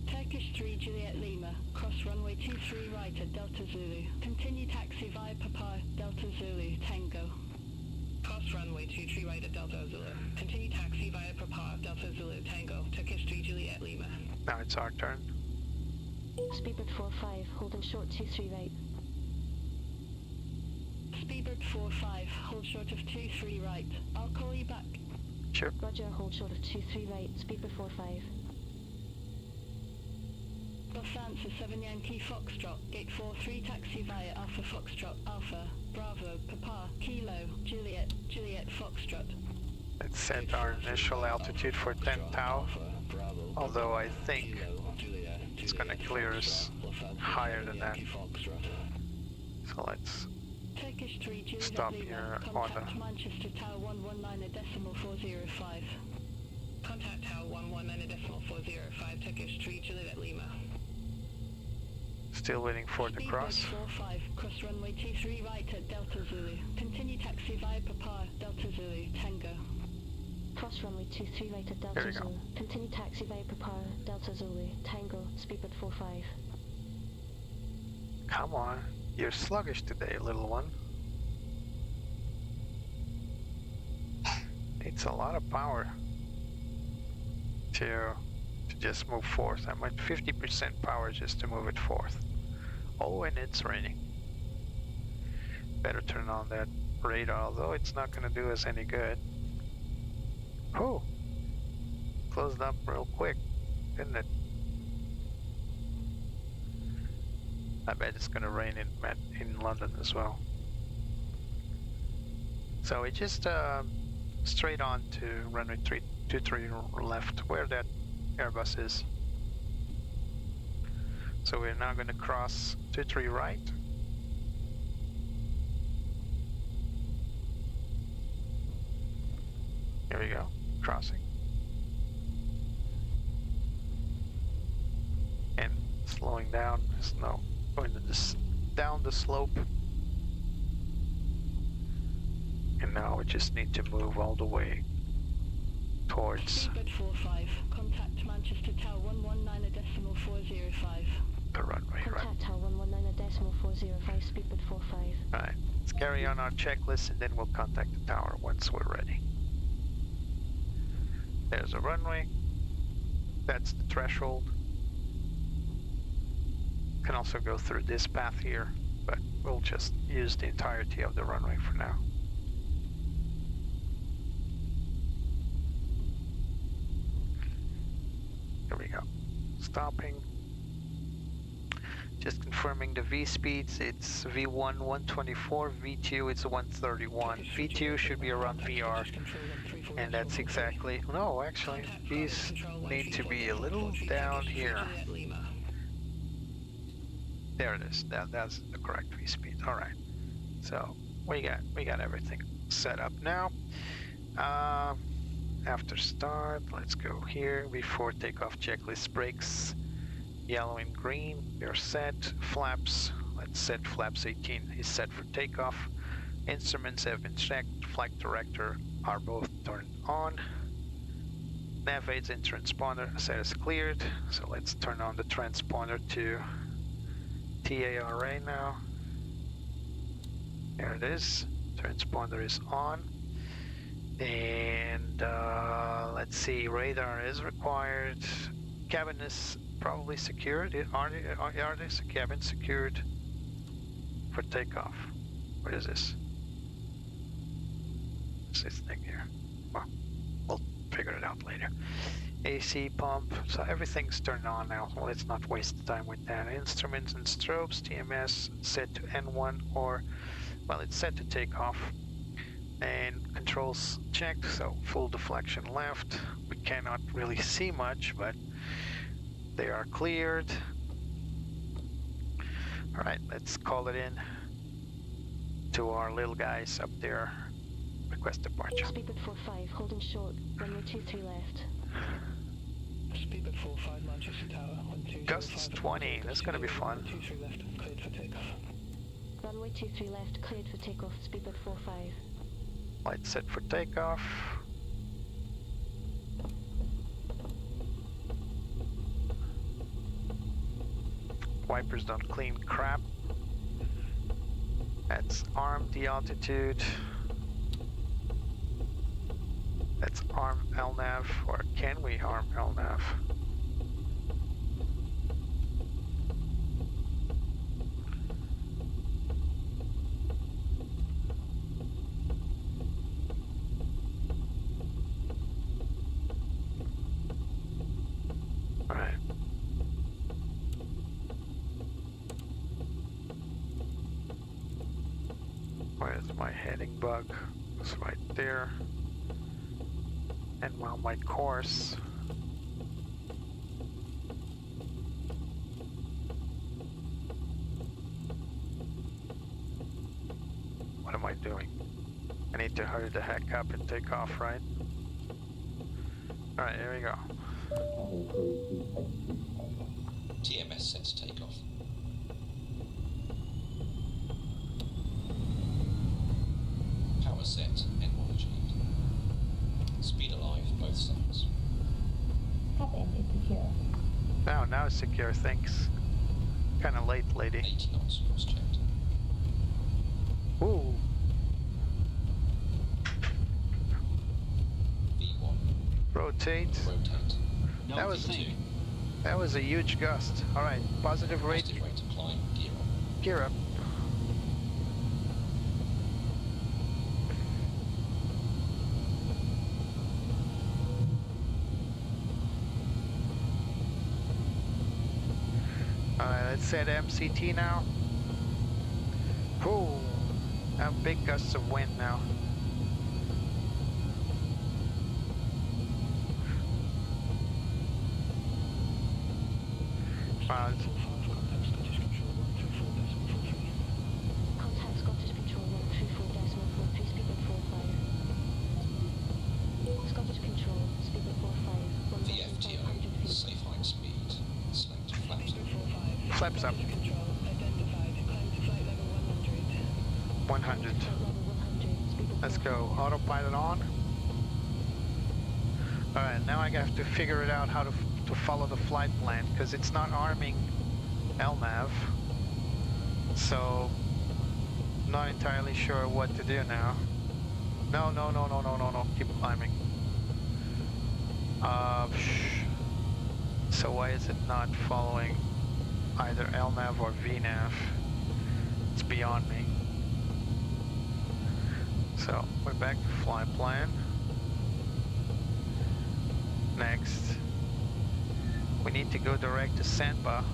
Speaker 4: Turkish 3 Juliet Lima, cross runway 23 right at Delta Zulu. Continue taxi via Papa, Delta Zulu, Tango.
Speaker 7: Cross runway 23 right at Delta Zulu. Continue taxi via Papa, Delta Zulu, Tango, Turkish 3 Juliet Lima.
Speaker 2: Now it's our turn.
Speaker 4: Speedbird 45, holding short 23 right. Speedbird 45, hold short of 23 right. I'll call you back.
Speaker 2: Sure.
Speaker 4: Roger, hold short of 23 right, Speedbird 45. Los Angeles 7 Yankee Foxtrot, gate 43 taxi via Alpha Foxtrot, Alpha, Bravo, Papa, Kilo, Juliet, Juliet Foxtrot.
Speaker 2: Let's set our initial altitude for 10 tau, although I think it's gonna clear us higher than that. So let's
Speaker 4: Turkish 3 Juliet
Speaker 2: stop
Speaker 4: Lima,
Speaker 2: here on
Speaker 4: contact
Speaker 2: the
Speaker 4: Manchester Tower 119.405.
Speaker 7: Contact Tower 119.405, Turkish 3 Juliet Lima.
Speaker 2: still waiting for the cross.
Speaker 4: Speedbird 45, cross runway 23 right at Delta Zulu. Continue taxi via Papa, Delta Zulu, Tango. Cross runway 23 right at Delta Zulu. Continue taxi via Papa, Delta Zulu, Tango, Speedbird 45.
Speaker 2: Come on, you're sluggish today, little one. It's a lot of power to just move forth. I'm at 50% power just to move it forth. Oh, and it's raining. Better turn on that radar, although it's not going to do us any good. Oh, closed up real quick, didn't it? I bet it's going to rain in London as well. So we just straight on to runway 23 left, where that Airbus is. So we're now going to cross 23 right. Here we go, crossing. And slowing down, snow going to down the slope. And now we just need to move all the way towards
Speaker 4: Speedbird 45, contact Manchester Tower 119.405.
Speaker 2: the runway, right?
Speaker 4: Contact Tower 119.405, Speedbird 45.
Speaker 2: Alright, let's carry on our checklist and then we'll contact the tower once we're ready. There's a runway. That's the threshold. Can also go through this path here, but we'll just use the entirety of the runway for now. Here we go. Stopping. Just confirming the V speeds. It's V1 124, V2 it's 131. V2 should be around VR, and that's exactly, no, actually, these need to be a little down here. There it is. That's the correct V speed. All right. So we got everything set up now. After start, let's go here. Before takeoff checklist brakes, yellow and green. They're set. Flaps. Let's set flaps 18 is set for takeoff. Instruments have been checked. Flight director are both turned on. Nav aids and transponder set is cleared. So let's turn on the transponder to TARA now. There it is. Transponder is on. And let's see, radar is required. Cabin is probably secured. Are they cabins secured for takeoff? What is this? What's this thing here? Well, we'll figure it out later. AC pump, so everything's turned on now. Well, let's not waste time with that. Instruments and strobes, TMS set to N1 or, well, it's set to takeoff. And controls checked, so full deflection left. We cannot really see much, but they are cleared. All right, let's call it in to our little guys up there. Request departure.
Speaker 4: Speedbird 45, holding short, runway 23 left.
Speaker 7: Speedbird 45, Manchester Tower, 1205.
Speaker 2: Gusts 20, that's gonna be fun.
Speaker 7: 23 left, cleared for takeoff.
Speaker 4: Runway 23 left, cleared for takeoff, Speedbird 45.
Speaker 2: Light set for takeoff. Wipers don't clean crap. Let's arm the altitude. Let's arm LNAV, or can we arm LNAV? Alright. Where's my heading bug? It's right there. And well, my course. What am I doing? I need to hurry the heck up and take off, right? Alright, here we go.
Speaker 8: TMS set to takeoff. Power set, N1 achieved. Speed alive, both sides.
Speaker 3: Cabin is secure.
Speaker 2: Now it's secure, thanks. Kinda late, lady.
Speaker 8: 80 knots, cross checked.
Speaker 2: Ooh.
Speaker 8: V1,
Speaker 2: Rotate.
Speaker 8: rotate.
Speaker 2: That was a huge gust. Alright, positive rate.
Speaker 8: Positive rate of climb, gear up.
Speaker 2: Gear up. Alright, let's set MCT now. Ooh, now big gusts of wind now. Wow,
Speaker 7: Contact Scottish Control 134.43.
Speaker 4: Contact Scottish Control 134.43, Speedbird 45. Scottish Control, Speedbird 45,
Speaker 8: VFTO,
Speaker 4: 1,500 feet.
Speaker 8: safe height speed. Select flaps.
Speaker 7: Speedbird 45.
Speaker 2: flaps up.
Speaker 7: Scottish Control identified. Climb to flight level 100.
Speaker 2: 100.
Speaker 4: Flight level 100, Speedbird
Speaker 2: Let's go.
Speaker 4: 45.
Speaker 2: Autopilot on. Alright, now I have to figure it out how to follow the flight plan, because it's not arming LNAV. So, not entirely sure what to do now. No. Keep climbing. So why is it not following either LNAV or VNAV? It's beyond me. So, we're back to flight plan. Next, we need to go direct to Sandba,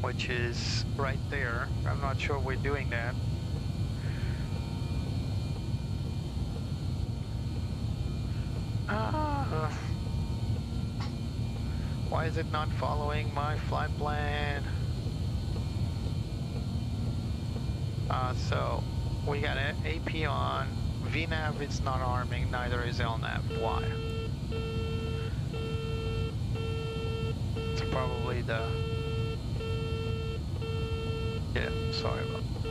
Speaker 2: which is right there. I'm not sure we're doing that. Why is it not following my flight plan? So we got AP on. VNAV is not arming, neither is LNAV. Why? It's probably the... Yeah, sorry about that.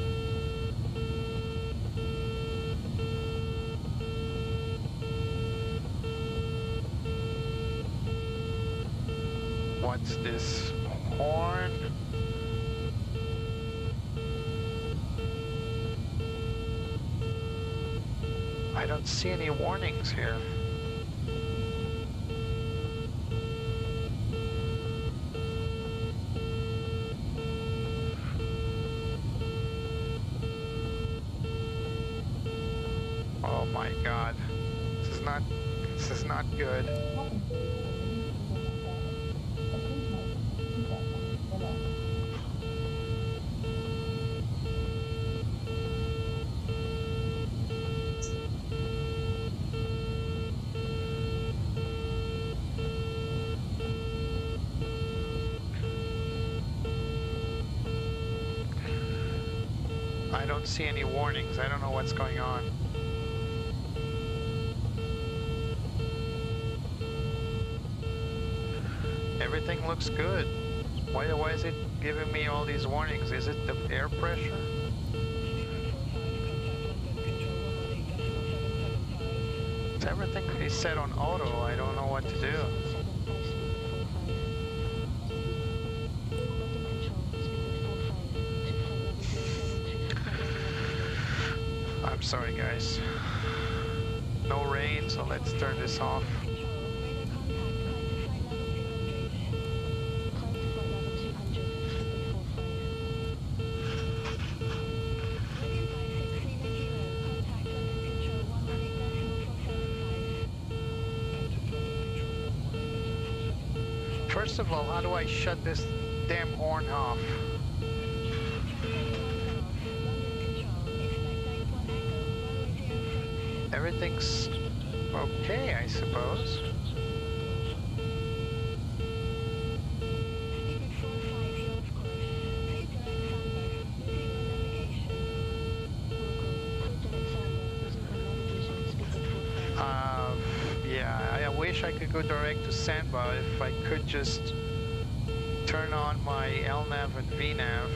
Speaker 2: What's this horn? I don't see any warnings here. Oh my god. This is not good. I don't see any warnings. I don't know what's going on. Everything looks good. Why is it giving me all these warnings? Is it the air pressure? Everything is set on auto. I don't know what to do. I'm sorry guys. No rain, so let's turn this off. First of all, how do I shut this damn horn off? Everything's okay, I suppose. Yeah, I wish I could go direct to Sandbar if I could just turn on my LNAV and VNAV.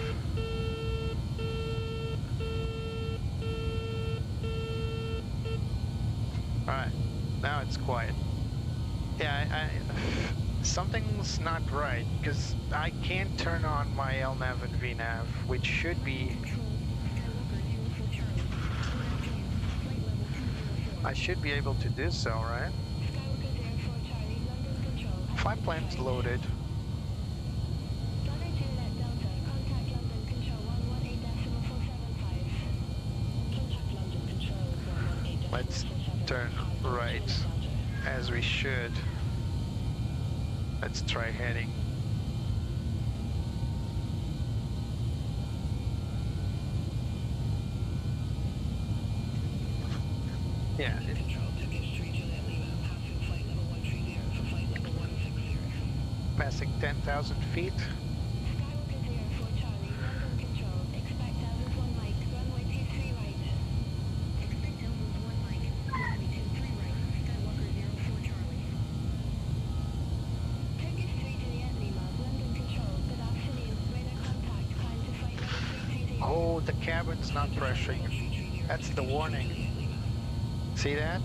Speaker 2: Alright, now it's quiet. Yeah, something's not right, because I can't turn on my LNAV and VNAV, which should be... I should be able to do so, right? Flight plan's loaded. Let's turn right, as we should. Let's try heading. Yeah. Passing 10,000 feet. Oh, the cabin's not pressuring. That's the warning. See that?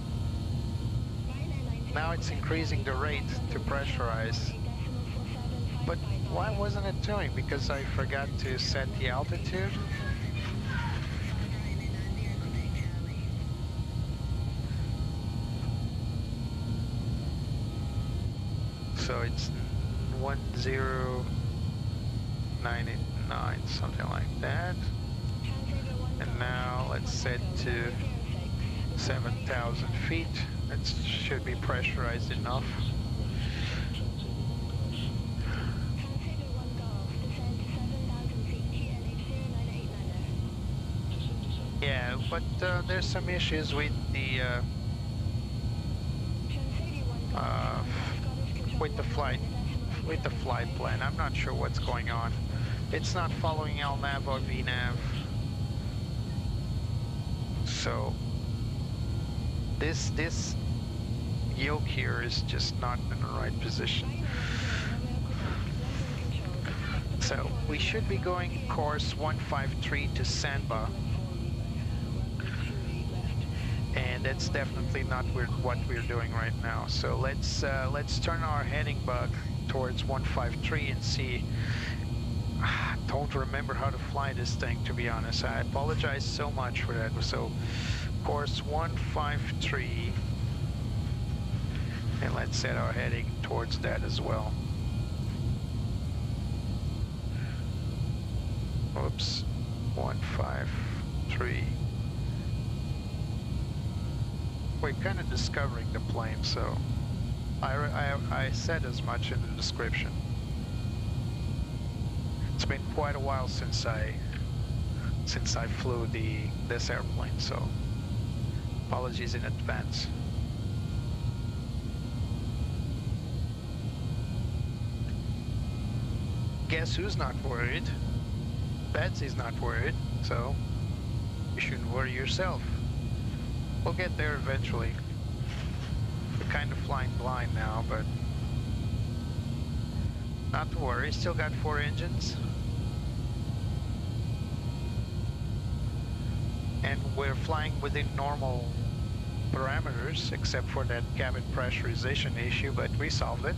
Speaker 2: Now it's increasing the rate to pressurize. But why wasn't it doing? Because I forgot to set the altitude? So it's 1099, something like that. And now let's set to 7,000 feet. It should be pressurized enough. Yeah, but there's some issues with the flight plan. I'm not sure what's going on. It's not following LNAV or VNAV. So this yoke here is just not in the right position. So we should be going course 153 to Sandbar. And that's definitely not what we're doing right now. So let's turn our heading bug towards 153 and see. Don't remember how to fly this thing, to be honest. I apologize so much for that. So course 153, and let's set our heading towards that as well. Oops, 153. we're kind of discovering the plane, so I said as much in the description. It's been quite a while since I flew this airplane, so apologies in advance. Guess who's not worried? Betsy's not worried, so you shouldn't worry yourself. We'll get there eventually. We're kind of flying blind now, but not to worry, still got 4 engines. And we're flying within normal parameters, except for that cabin pressurization issue, but we solved it.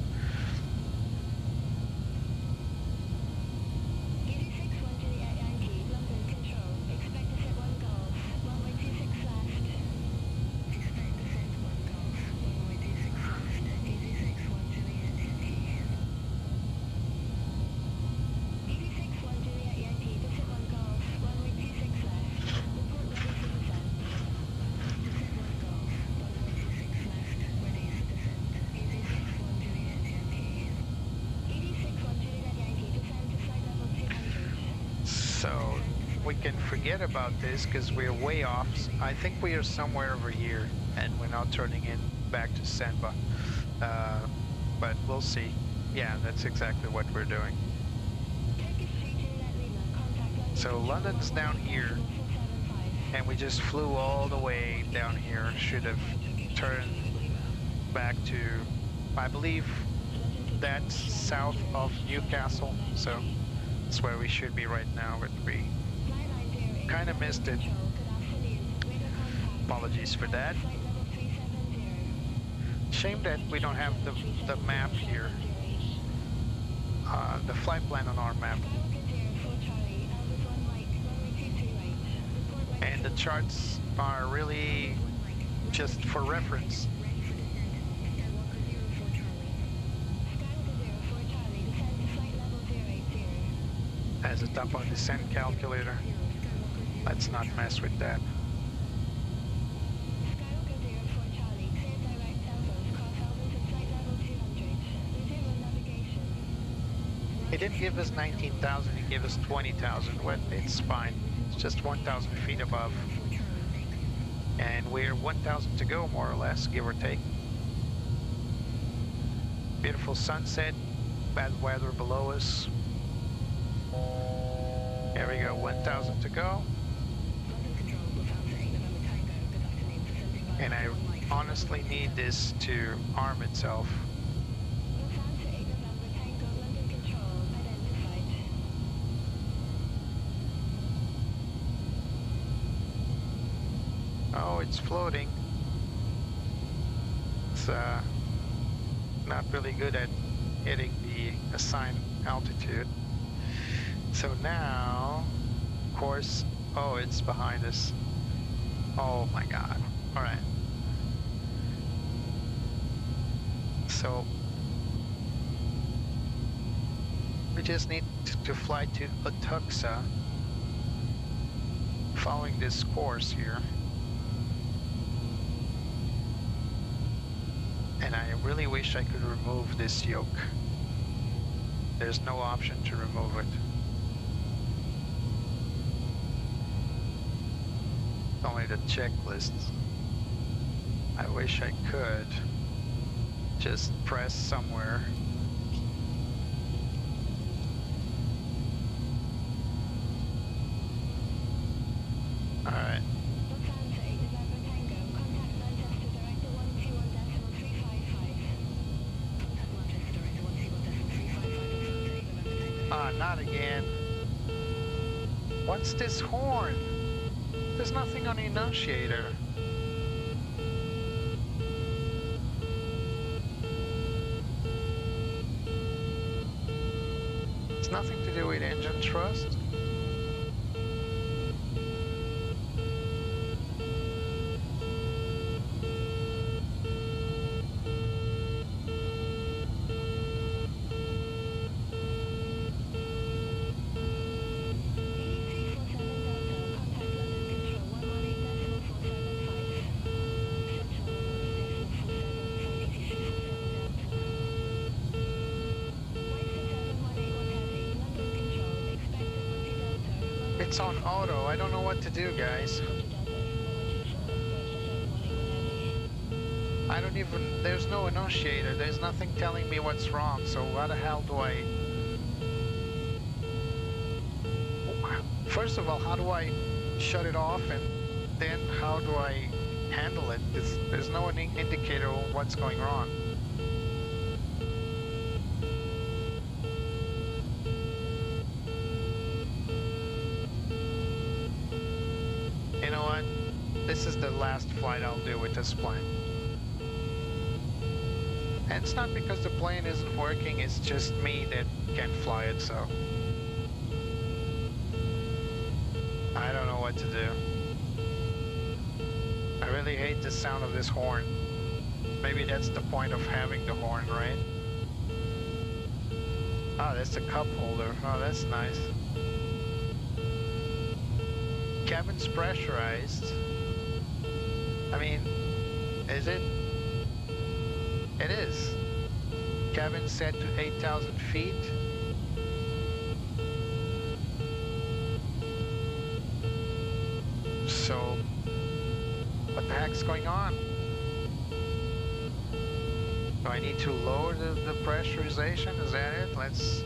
Speaker 2: So we can forget about this because we're way off. I think we are somewhere over here and we're now turning in back to Senba. But we'll see. Yeah, that's exactly what we're doing. So London's down here and we just flew all the way down here. Should have turned back to, I believe that's south of Newcastle. So that's where we should be right now, but we kind of missed it. Apologies for that. Shame that we don't have the map here, the flight plan on our map. And the charts are really just for reference. As a top on descent calculator. Let's not mess with that. He didn't give us 19,000, he gave us 20,000. Well, it's fine. It's just 1,000 feet above. And we're 1,000 to go, more or less, give or take. Beautiful sunset, bad weather below us. There we go, 1,000 to go. And I honestly need this to arm itself. Oh, it's floating. It's not really good at hitting the assigned altitude. So now, of course, oh, it's behind us. Oh my God. All right. So we just need to fly to Atuxa, following this course here. And I really wish I could remove this yoke. There's no option to remove it. Only the checklist. I wish I could just press somewhere. All right. Ah, not again. What's this horn? There's nothing on the annunciator. It's nothing to do with engine thrust. It's on auto. I don't know what to do, guys. I don't even, there's no annunciator. There's nothing telling me what's wrong. So how the hell do I... First of all, how do I shut it off, and then how do I handle it? There's no indicator of what's going wrong. You know what? This is the last flight I'll do with this plane. And it's not because the plane isn't working, it's just me that can't fly it, so... I don't know what to do. I really hate the sound of this horn. Maybe that's the point of having the horn, right? Ah, that's the cup holder. Oh, that's nice. Cabin's pressurized. I mean, is it? It is. Cabin set to 8,000 feet. So, what the heck's going on? Do I need to lower the pressurization? Is that it? Let's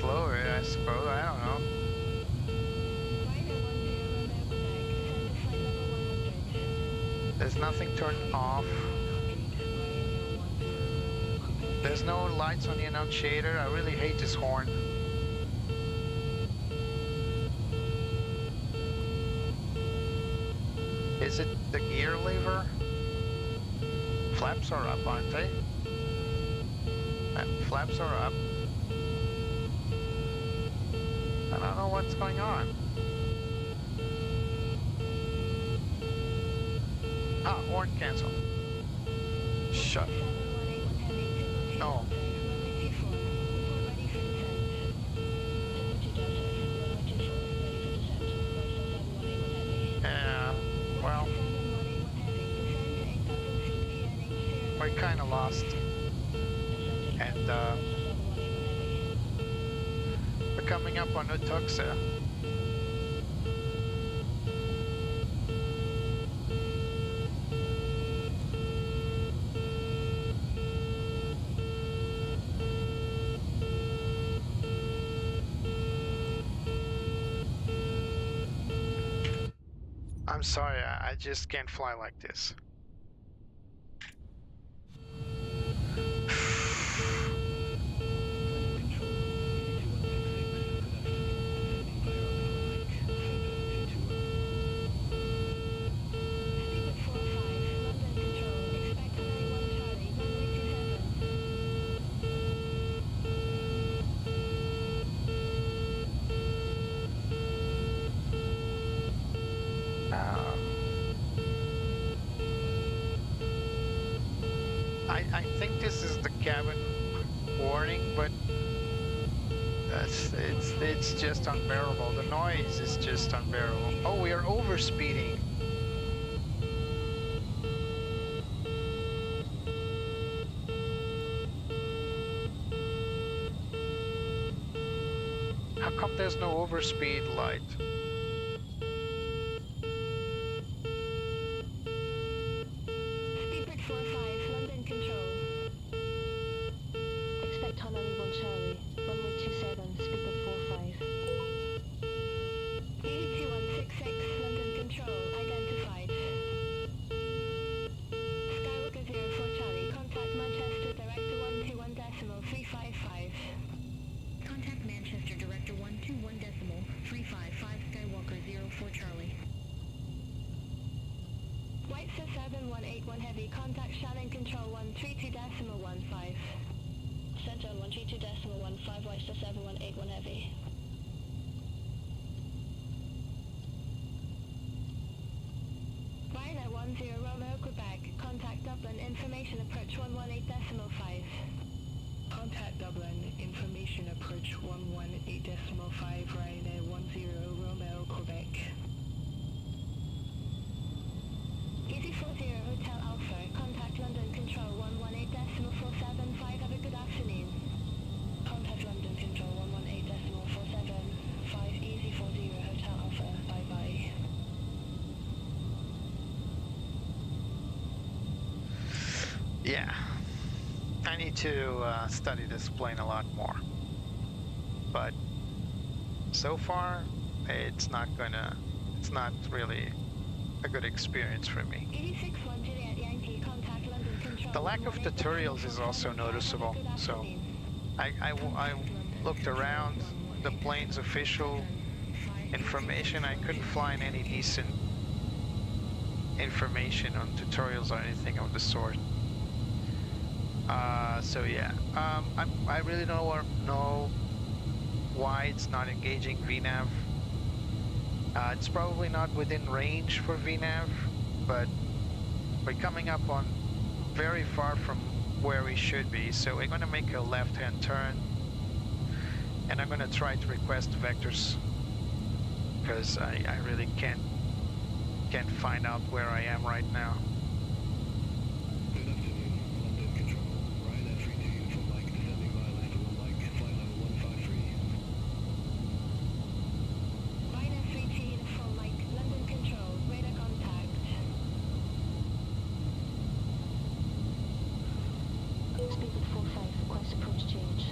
Speaker 2: lower it, I suppose. I don't know. There's nothing turned off. There's no lights on the annunciator. I really hate this horn. Is it the gear lever? Flaps are up, aren't they? Flaps are up. I don't know what's going on. Ah, horn cancel. Shut. No. Yeah, well, we're kind of lost. And we're coming up on Utuksa. I'm sorry, I just can't fly like this. I think this is the cabin warning, but it's just unbearable. The noise is just unbearable. Oh, we are overspeeding. How come there's no overspeed light?
Speaker 7: Contact Dublin, information approach 118.5, Ryanair 10 Romeo, Quebec.
Speaker 3: Easy 40 Hotel Alpha, contact London Control 118.475, have a good afternoon. Contact London Control 118.475, Easy 40.
Speaker 2: Yeah, I need to study this plane a lot more. But so far, it's not really a good experience for me.
Speaker 4: 86-1 Juliet Yankee, contact London Control.
Speaker 2: The lack of tutorials is also noticeable. So I looked around the plane's official information. I couldn't find any decent information on tutorials or anything of the sort. So yeah, I really don't know why it's not engaging VNAV. It's probably not within range for VNAV, but we're coming up on very far from where we should be. So we're going to make a left-hand turn, and I'm going to try to request vectors because I really can't find out where I am right now.
Speaker 5: Good afternoon, London Control. Ryanair 32 uniform Mike, descending via left to 1 Mike, flight level 153.
Speaker 4: Ryanair 32 uniform Mike, London Control, radar contact. Speedbird 45, request approach change.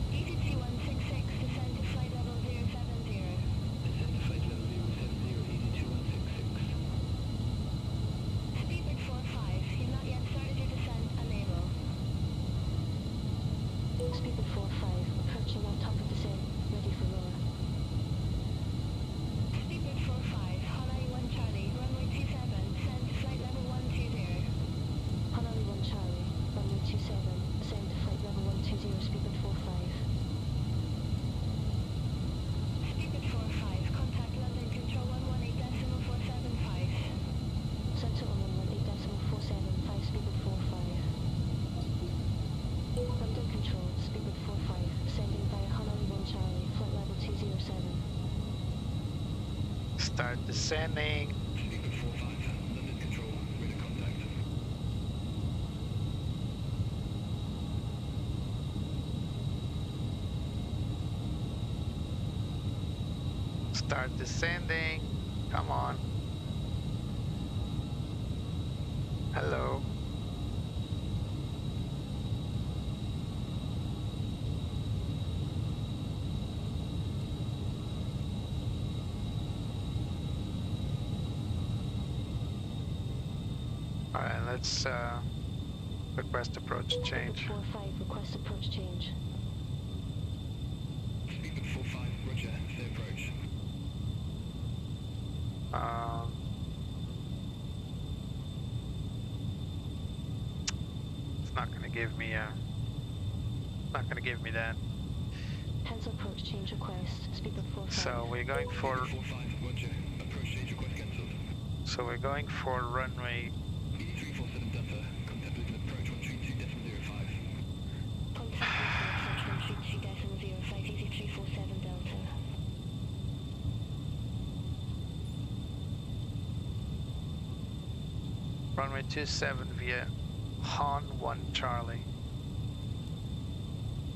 Speaker 4: EasyT 166, descend to flight level 070.
Speaker 5: Descend to flight level 070, easy 2166.
Speaker 4: Speedbird 45, you've not yet started your descent, enable. Speedbird 45, approaching on top of descent, ready for roar. Speedbird 45, Hanoi 1 Charlie, runway 27, descend to flight level 120. Hanoi 1 Charlie, runway 27, descend to flight level 120, Speedbird 45. Speedbird 45, contact London Control 118.475. Centre on 118.475, Speedbird 45. London Control, Speedbird 45, descending via Hanoi 1 Charlie, flight level 207.
Speaker 2: Start descending.
Speaker 5: Speedbird 45, London Control, radar contact.
Speaker 2: Start descending. Come on. Hello. All right, let's request approach change.
Speaker 4: Speedbird 45, request approach change.
Speaker 5: Speedbird 45, roger, stay approach.
Speaker 2: It's not going to give me that.
Speaker 4: Cancel approach change request, Speedbird 45.
Speaker 2: So we're going for.
Speaker 5: Speedbird 45, roger, approach change request cancelled.
Speaker 2: So we're going for runway.
Speaker 5: ED 347 Delta, contact with an approach 132.05.
Speaker 4: Contact with approach 132.05, easy 347 Delta.
Speaker 2: Runway 27 via Han 1 Charlie.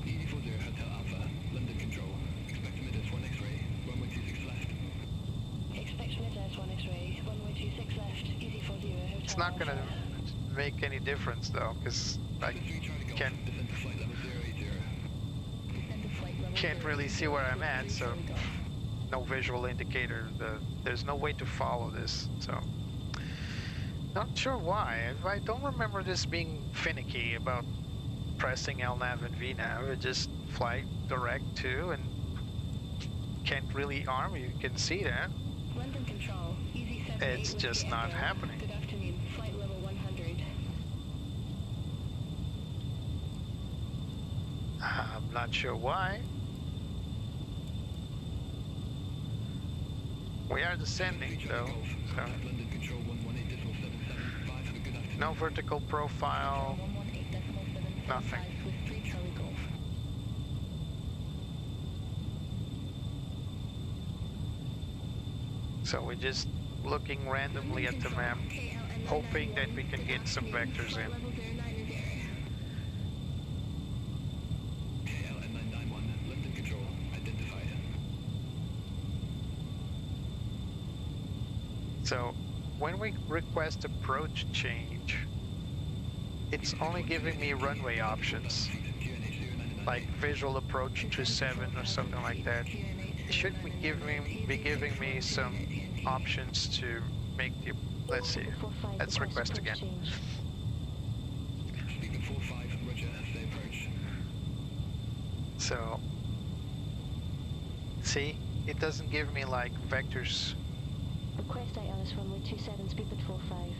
Speaker 5: ED 40 Hotel Alpha, London Control. Expect Midas 1 X-ray, runway 26 left.
Speaker 4: Expect Midas 1 X-ray, runway 26 left, easy 40 Hotel
Speaker 2: It's not going to
Speaker 4: Alpha.
Speaker 2: make any difference though, because I can't
Speaker 5: Descend to flight level 080.
Speaker 3: Descend to flight level
Speaker 2: can't really see where I'm at, so no visual indicator. There's no way to follow this, so not sure why. I don't remember this being finicky about pressing LNAV and VNAV. It just fly direct to and can't really arm. You can see that.
Speaker 4: London Control, easy 78
Speaker 2: It's just
Speaker 4: Whiskey
Speaker 2: not
Speaker 4: Echo.
Speaker 2: happening.
Speaker 4: Good afternoon, flight level 100.
Speaker 2: I'm not sure why. We are descending though, so
Speaker 5: Contact London Control 118.775. Have a good afternoon.
Speaker 2: no vertical profile,
Speaker 3: 118.775
Speaker 2: nothing.
Speaker 3: with 3 Charlie Golf.
Speaker 2: So we're just looking randomly at the map, hoping that we can get some vectors in.
Speaker 5: KLN991, London Control, identified.
Speaker 2: So when we request approach change, it's only giving me runway options, like visual approach to 7 or something like that. It should be giving me some options to make the, let's see, let's request again.
Speaker 5: Speaker 45, roger, stay approach.
Speaker 2: So, see, it doesn't give me like vectors.
Speaker 4: Request ILS runway 27, speedbird 45.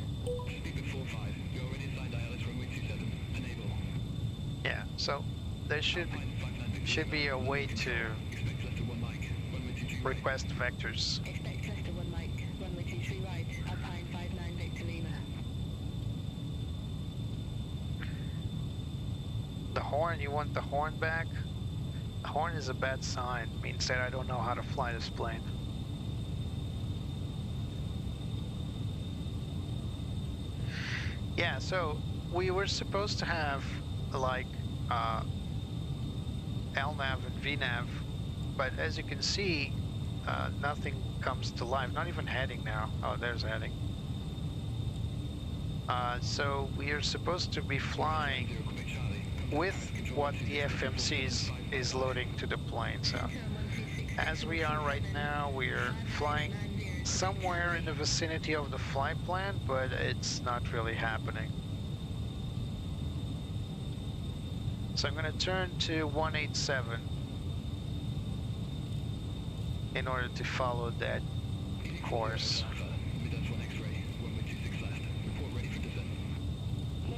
Speaker 5: Speaker 45, you're already assigned ILS runway 27, enable.
Speaker 2: Yeah, so there should be a way to
Speaker 5: Expect left to 1 mic, runway 23 right.
Speaker 2: request vectors.
Speaker 4: Expect Leicester 1 mic, runway 23 right, Alpine 59 Victor Lima.
Speaker 2: The horn, you want the horn back? The horn is a bad sign, means that I don't know how to fly this plane. Yeah, so we were supposed to have like LNAV and VNAV, but as you can see, nothing comes to life, not even heading now. Oh, there's heading. So we are supposed to be flying with what the FMC is loading to the plane. So as we are right now, we are flying somewhere in the vicinity of the flight plan, but it's not really happening. So I'm going to turn to 187 in order to follow that course.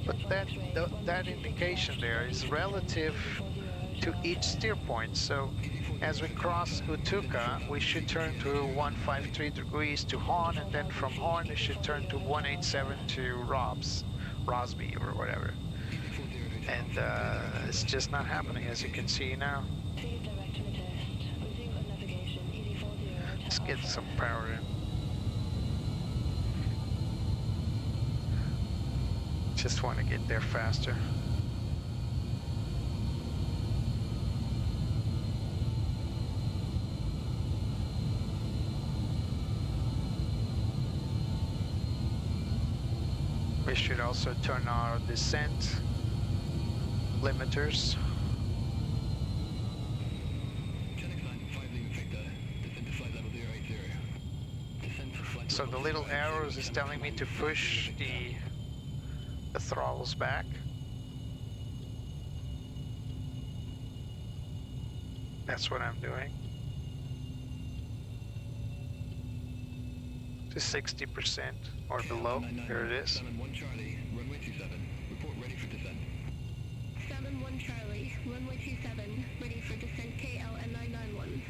Speaker 2: But that indication there is relative to each steer point. So as we cross Utuka, we should turn to 153 degrees to Horn, and then from Horn we should turn to 187 to Rosby or whatever. And it's just not happening, as you can see now. Let's get some power in. Just want to get there faster. We should also turn our descent limiters. So the little arrows is telling me to push the throttles back. That's what I'm doing. To 60% or below. Here it is.
Speaker 5: 1 Charlie, runway 27, report ready for descent.
Speaker 3: 71 Charlie, runway 27, ready for descent KLM 991.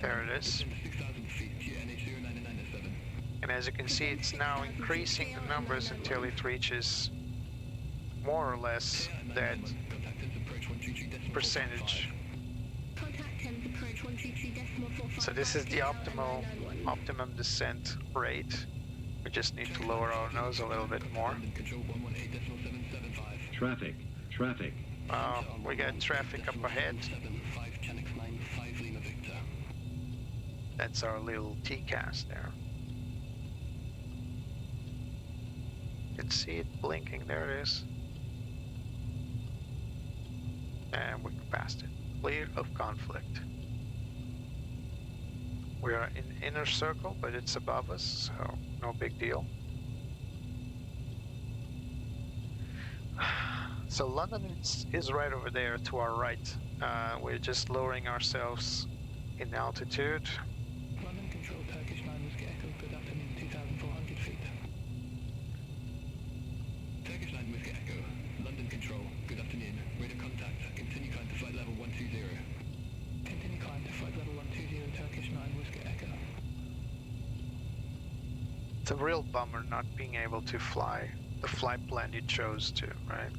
Speaker 2: There it is.
Speaker 5: 6,000 feet, QNH 0997.
Speaker 2: And as you can see, it's now increasing the numbers until it reaches more or less that percentage.
Speaker 3: Contact Thames approach 123.45.
Speaker 2: So this is the optimum descent rate. We just need to lower our nose a little bit more.
Speaker 5: Control 118.775.
Speaker 9: Traffic.
Speaker 2: We got traffic up ahead.
Speaker 5: 5 Chanix 9, 5 Lima Victor.
Speaker 2: That's our little TCAS there. You can see it blinking, there it is. And we passed it. Clear of conflict. We are in inner circle, but it's above us, so no big deal. So London is right over there to our right. We're just lowering ourselves in altitude.
Speaker 7: London Control, Turkish 9 Whiskey Echo, good afternoon, 2,400 feet.
Speaker 5: Turkish 9 Whiskey Echo, London Control, good afternoon. Radar contact, continue climb to flight level 120.
Speaker 7: Continue climb to flight level 120, Turkish 9 Whiskey Echo.
Speaker 2: It's a real bummer not being able to fly the flight plan you chose to, right?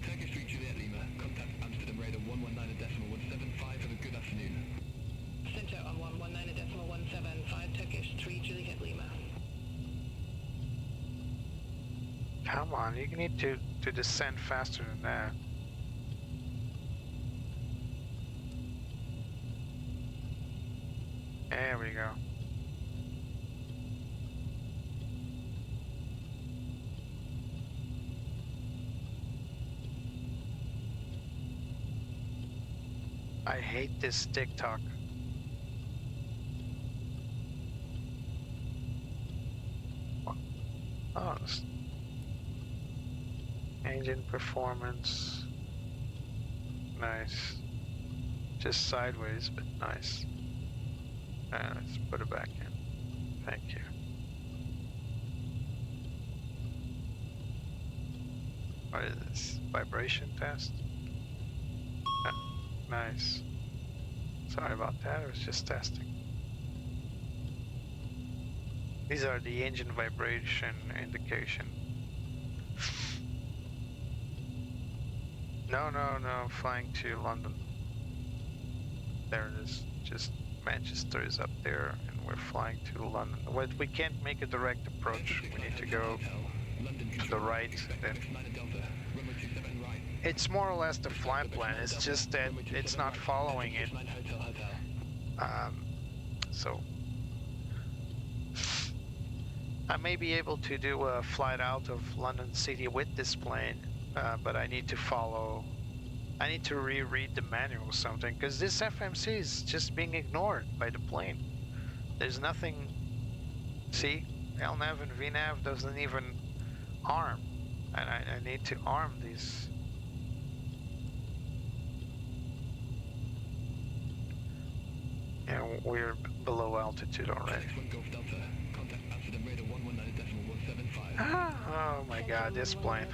Speaker 5: Turkish 3 Juliet Lima, contact Amsterdam radar 119
Speaker 2: Come on, you need to descend faster than that. There we go. I hate this TikTok. Oh, engine performance. Nice. Just sideways, but nice. Let's put it back in. Thank you. What is this? Vibration test? Nice. Sorry about that, I was just testing. These are the engine vibration indication. No, flying to London. There it is. Just Manchester is up there, and we're flying to London. Well, we can't make a direct approach. We need to go to the right. Then. It's more or less the flight plan. It's just that it's not following it. So I may be able to do a flight out of London City with this plane, but I need to follow. I need to reread the manual or something, because this FMC is just being ignored by the plane. There's nothing. See, LNAV and VNAV doesn't even arm, and I need to arm these. And we're below altitude already. Oh my god, this plane.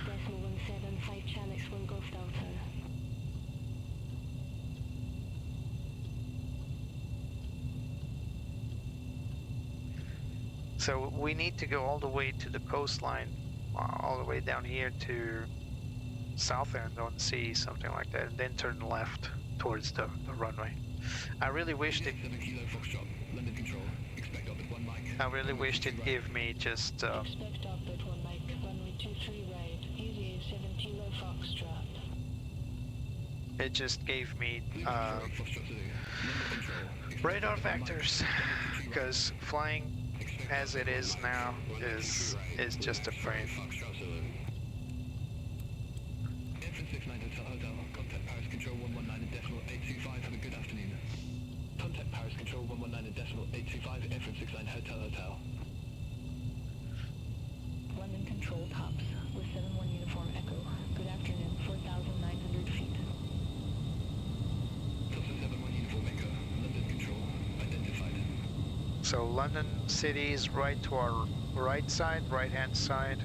Speaker 2: So we need to go all the way to the coastline, all the way down here to Southend-on-Sea, something like that, and then turn left towards the runway. I really wished it gave me just
Speaker 4: Expect orbit 1 Mike, runway 23 right, easy 7 Kilo Foxtrot.
Speaker 2: It just gave me radar vectors, because flying as it is now is just a pain.
Speaker 5: Contact Paris Control 119.825, have a good afternoon. Contact Paris Control 119.825, FM69 Hotel.
Speaker 4: London Control tops, with 71 Uniform Echo. Good afternoon, 4,900 feet.
Speaker 5: Delta 71 Uniform Echo, London Control, identified.
Speaker 2: So London City is right to our right side, right-hand side.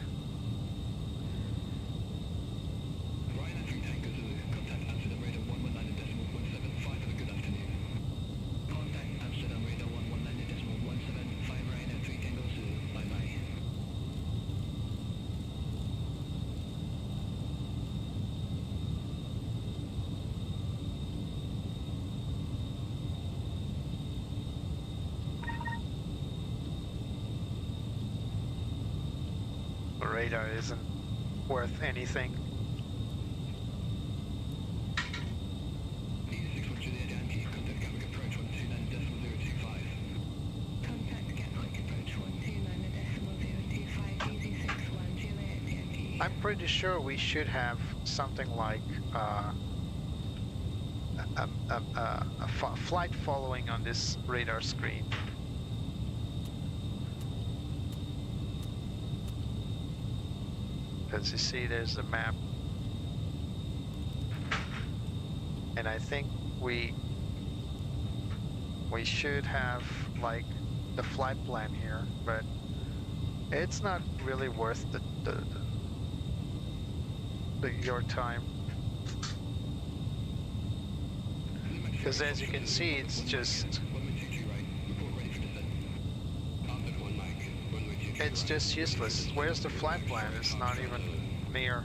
Speaker 5: Ryanair 3 Tango Zulu, contact Amsterdam radar 119.175, have a good afternoon. Contact Amsterdam radar 119.175, Ryanair 3 Tango Zulu, bye-bye.
Speaker 2: The radar isn't worth anything.
Speaker 5: 61 Juliet Yankee, contact Gatwick approach 129.025. Contact Gatwick approach 129.025, easy 61 Juliet Yankee.
Speaker 2: I'm pretty sure we should have something like a flight following on this radar screen. Because you see there's the map, and I think we should have like the flight plan here, but it's not really worth your time, because as you can see it's just useless. Where's the flight plan? It's not even near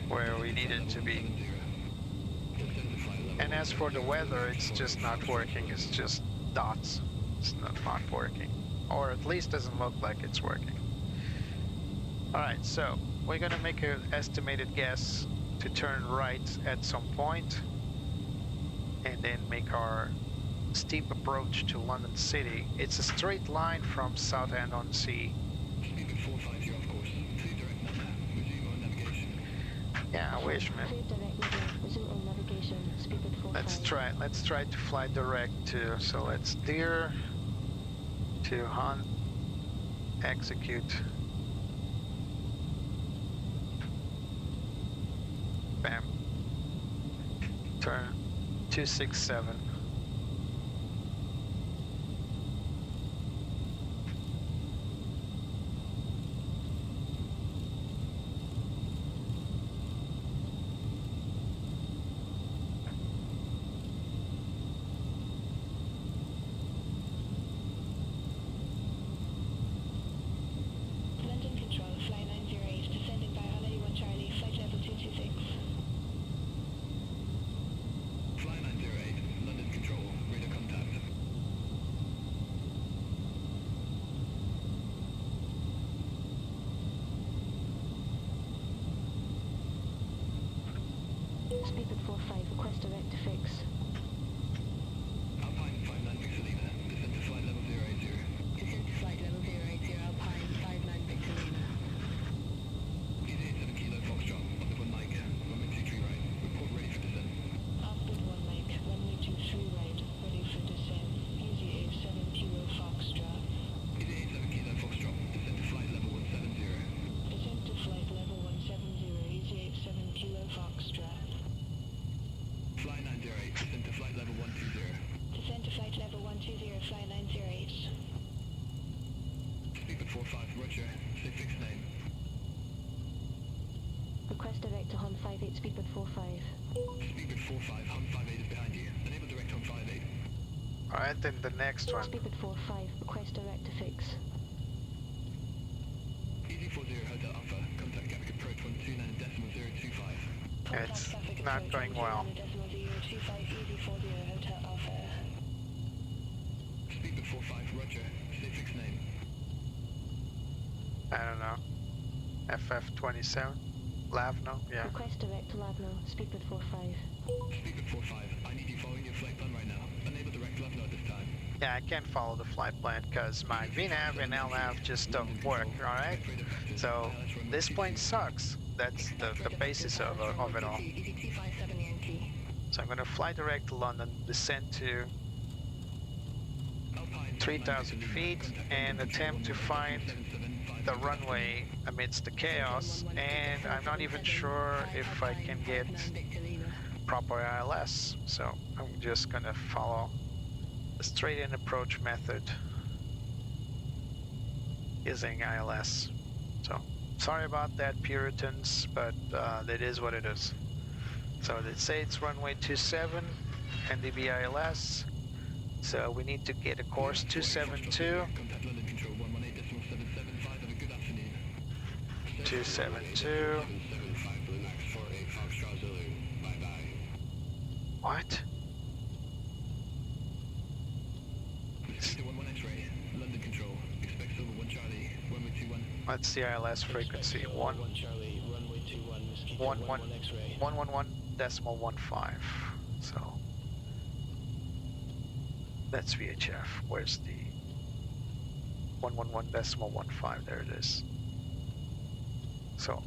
Speaker 2: where we need it to be. And as for the weather, it's just not working. It's just dots. It's not working, or at least doesn't look like it's working. All right, so we're gonna make an estimated guess to turn right at some point and then make our steep approach to London City. It's a straight line from Southend-on-Sea.
Speaker 5: Speed at 450 off course. Clear direct now. Resume on navigation.
Speaker 2: Yeah, I wish, man.
Speaker 4: Clear direct now. Resume on navigation. Speed at 45.
Speaker 2: Let's try to fly direct too. So let's steer to hunt, execute. Bam. Turn 267.
Speaker 3: London Control, fly 908, descending by Holiday 1 Charlie, flight level 226.
Speaker 5: Fly 908, London Control, radar contact.
Speaker 4: Speed at 45. Request direct to fix.
Speaker 5: Alpine 59 Pixelina, descend to flight level 080.
Speaker 7: Descend to flight level 080, Alpine 59 Victor Lima.
Speaker 5: Easy 87 Kilo Foxtrot, Oscar 1 Mike, runway 23 right. Report ready for descent.
Speaker 4: Oscar 1 Mike, runway 23 right, ready for descent. Easy 87 Kilo Foxtrot.
Speaker 5: Easy 87 Kilo Foxtrot, descend to flight level 170.
Speaker 4: Descent to flight level 170, easy 87 Kilo Foxtrot.
Speaker 5: Fly 908, descend to flight level 120.
Speaker 3: Descend to flight level 120, fly 908.
Speaker 5: Speed at 45, roger. Say fixed name.
Speaker 4: Request direct to Hon 58, speed at 45.
Speaker 5: Speed at 45, Hum 58 is behind you. Enable direct Hum 58.
Speaker 2: All right, then the next one.
Speaker 4: Speed at 45, request direct to fix.
Speaker 5: Easy 40 Hotel Alpha, contact Gatwick approach 129.025.
Speaker 2: It's not going well.
Speaker 3: Easy 40 Hotel Alpha.
Speaker 5: Speed at 45, roger. Say fixed name.
Speaker 2: I don't know. FF27? Lavno? Yeah.
Speaker 4: Request direct to Lavno, speed at 45.
Speaker 5: Speed at 45, I need you following your flight plan right now. Enable direct Lavno at this time.
Speaker 2: Yeah, I can't follow the flight plan because my VNAV and LNAV just don't work, alright? So this plane sucks. That's the basis of it all.
Speaker 7: EDT 57 Yankee.
Speaker 2: So I'm gonna fly direct to London, descend to
Speaker 5: Alpine
Speaker 2: 3,000 feet and attempt to find the runway amidst the chaos, and I'm not even sure if I can get proper ILS, so I'm just gonna follow the straight-in approach method using ILS. So sorry about that, Puritans, but that is what it is. So they say it's runway 27 and the ILS, so we need to get a course 272.
Speaker 5: Contact London Control 118.775. Have a good afternoon.
Speaker 2: 272. What?
Speaker 5: Speed to 11 X-ray. London Control. Expect Silver 1 Charlie. Runway 21.
Speaker 2: What's the ILS frequency?
Speaker 6: 1 Charlie, runway 21, mosquito 11 X-ray.
Speaker 2: 111.15. So that's VHF. Where's the 111.15? There it is. So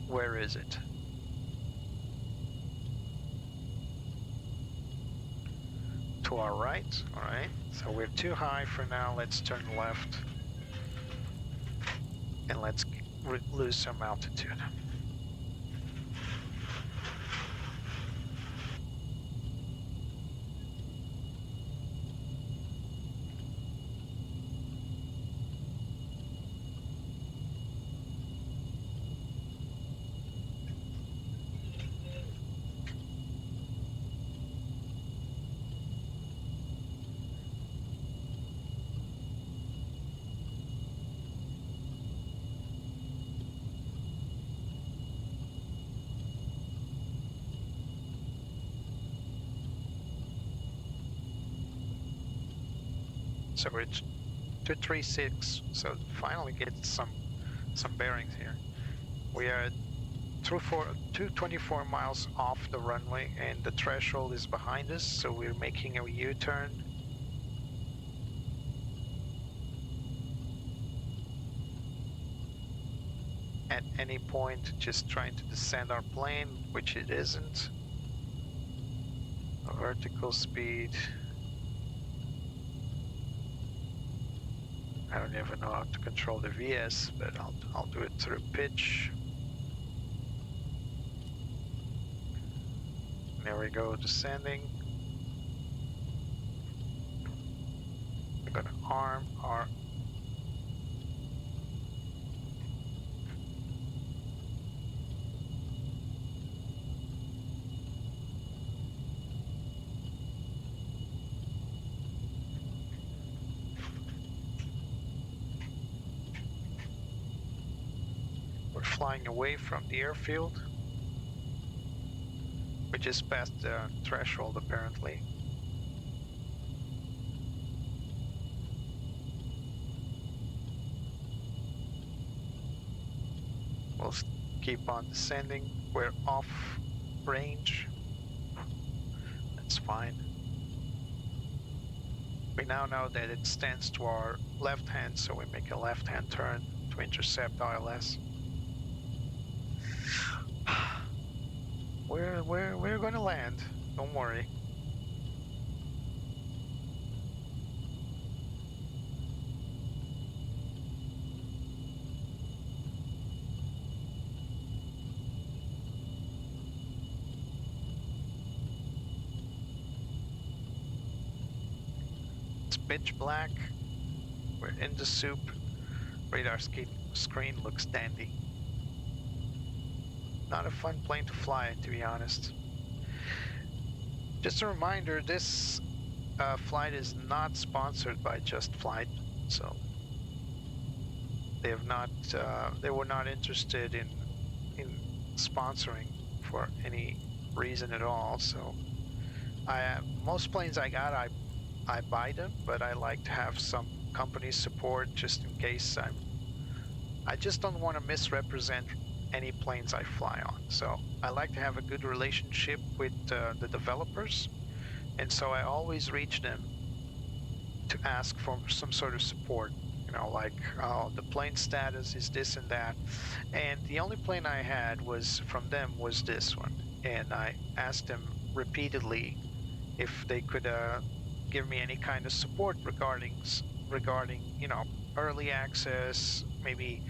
Speaker 2: where is it? To our right. All right. So we're too high for now. Let's turn left and let's lose some altitude. So we're 236, so finally get some bearings here. We are 224 miles off the runway, and the threshold is behind us, so we're making a U-turn. At any point, just trying to descend our plane, which it isn't. A vertical speed. I don't even know how to control the VS, but I'll do it through pitch. There we go, descending. We're gonna arm our we're flying away from the airfield. We just passed the threshold apparently. We'll keep on descending. We're off range. That's fine. We now know that it stands to our left hand, so we make a left-hand turn to intercept ILS. We're gonna land. Don't worry. It's pitch black. We're in the soup. Radar screen looks dandy. Not a fun plane to fly, to be honest. Just a reminder, this flight is not sponsored by Just Flight, so they have not. They were not interested in sponsoring for any reason at all. So, most planes I got, I buy them, but I like to have some company support just in case I just don't want to misrepresent any planes I fly on. So I like to have a good relationship with the developers, and so I always reach them to ask for some sort of support, you know, like, oh, the plane status is this and that. And the only plane I had was from them was this one, and I asked them repeatedly if they could give me any kind of support regarding you know, early access, maybe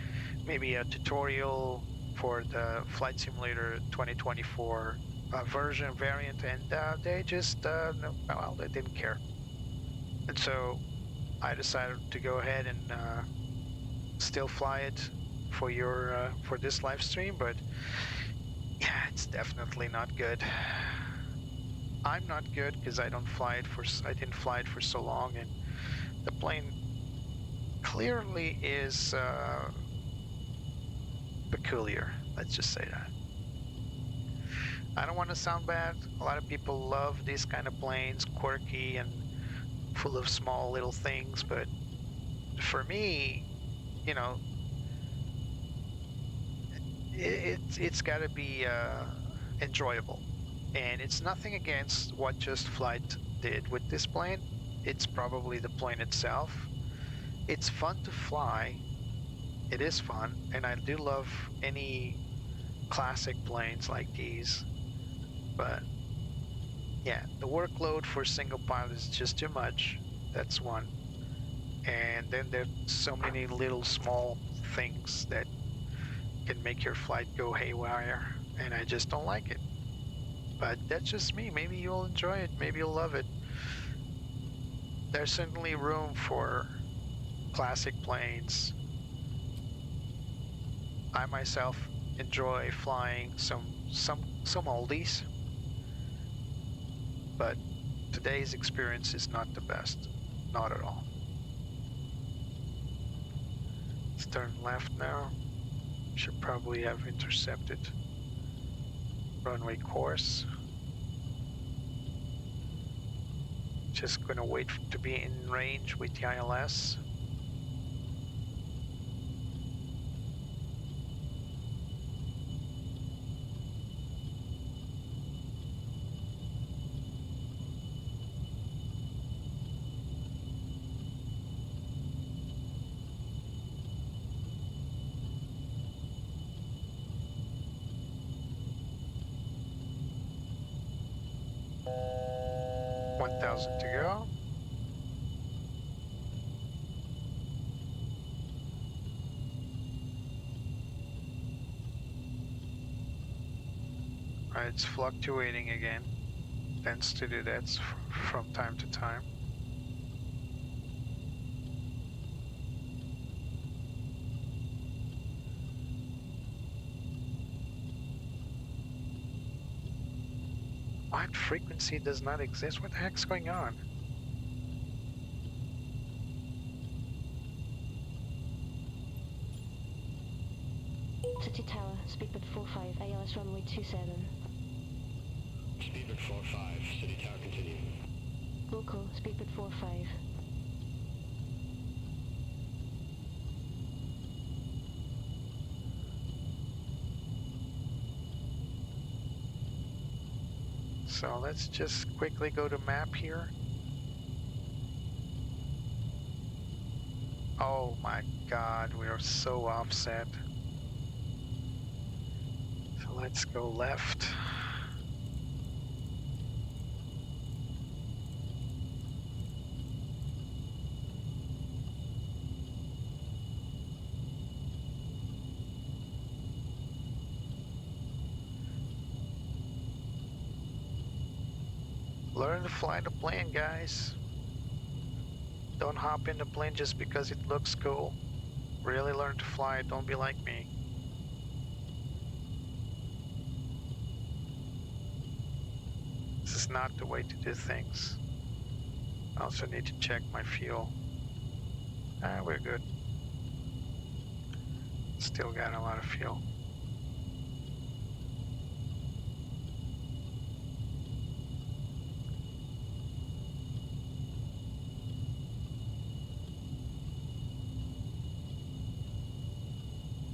Speaker 2: a tutorial for the Flight Simulator 2024 version variant, and they just no, well, they didn't care. And so I decided to go ahead and still fly it for your for this live stream, but yeah, it's definitely not good. I'm not good because I didn't fly it for so long, and the plane clearly is peculiar, let's just say that. I don't want to sound bad. A lot of people love these kind of planes, quirky and full of small little things, but for me, you know, it's got to be enjoyable. And it's nothing against what Just Flight did with this plane. It's probably the plane itself. It's fun to fly. It is fun, and I do love any classic planes like these. But yeah, the workload for single pilot is just too much. That's one. And then there's so many little small things that can make your flight go haywire, and I just don't like it. But that's just me. Maybe you'll enjoy it. Maybe you'll love it. There's certainly room for classic planes. I myself enjoy flying some oldies, but today's experience is not the best. Not at all. Let's turn left now. Should probably have intercepted runway course. Just gonna wait to be in range with the ILS. 8,000 to go. It's fluctuating again. Tends to do that from time to time. What frequency does not exist? What the heck's going on?
Speaker 4: City Tower, speedbird 45, ALS runway 27.
Speaker 6: Speedbird 45, City Tower continue.
Speaker 4: Local, speedbird 45.
Speaker 2: So let's just quickly go to map here. Oh my god, we are so offset. So let's go left. Learn to fly the plane, guys. Don't hop in the plane just because it looks cool. Really learn to fly it, don't be like me. This is not the way to do things. I also need to check my fuel. We're good. Still got a lot of fuel.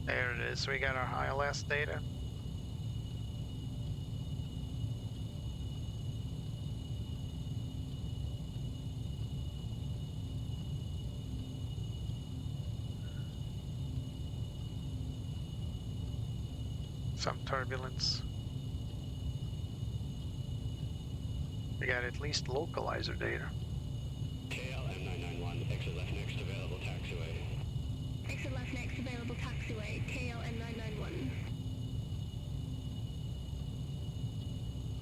Speaker 2: There it is, we got our ILS data. Some turbulence. We got at least localizer data.
Speaker 6: KLM991, exit left next available taxiway.
Speaker 3: Exit left next available taxiway, KLM991.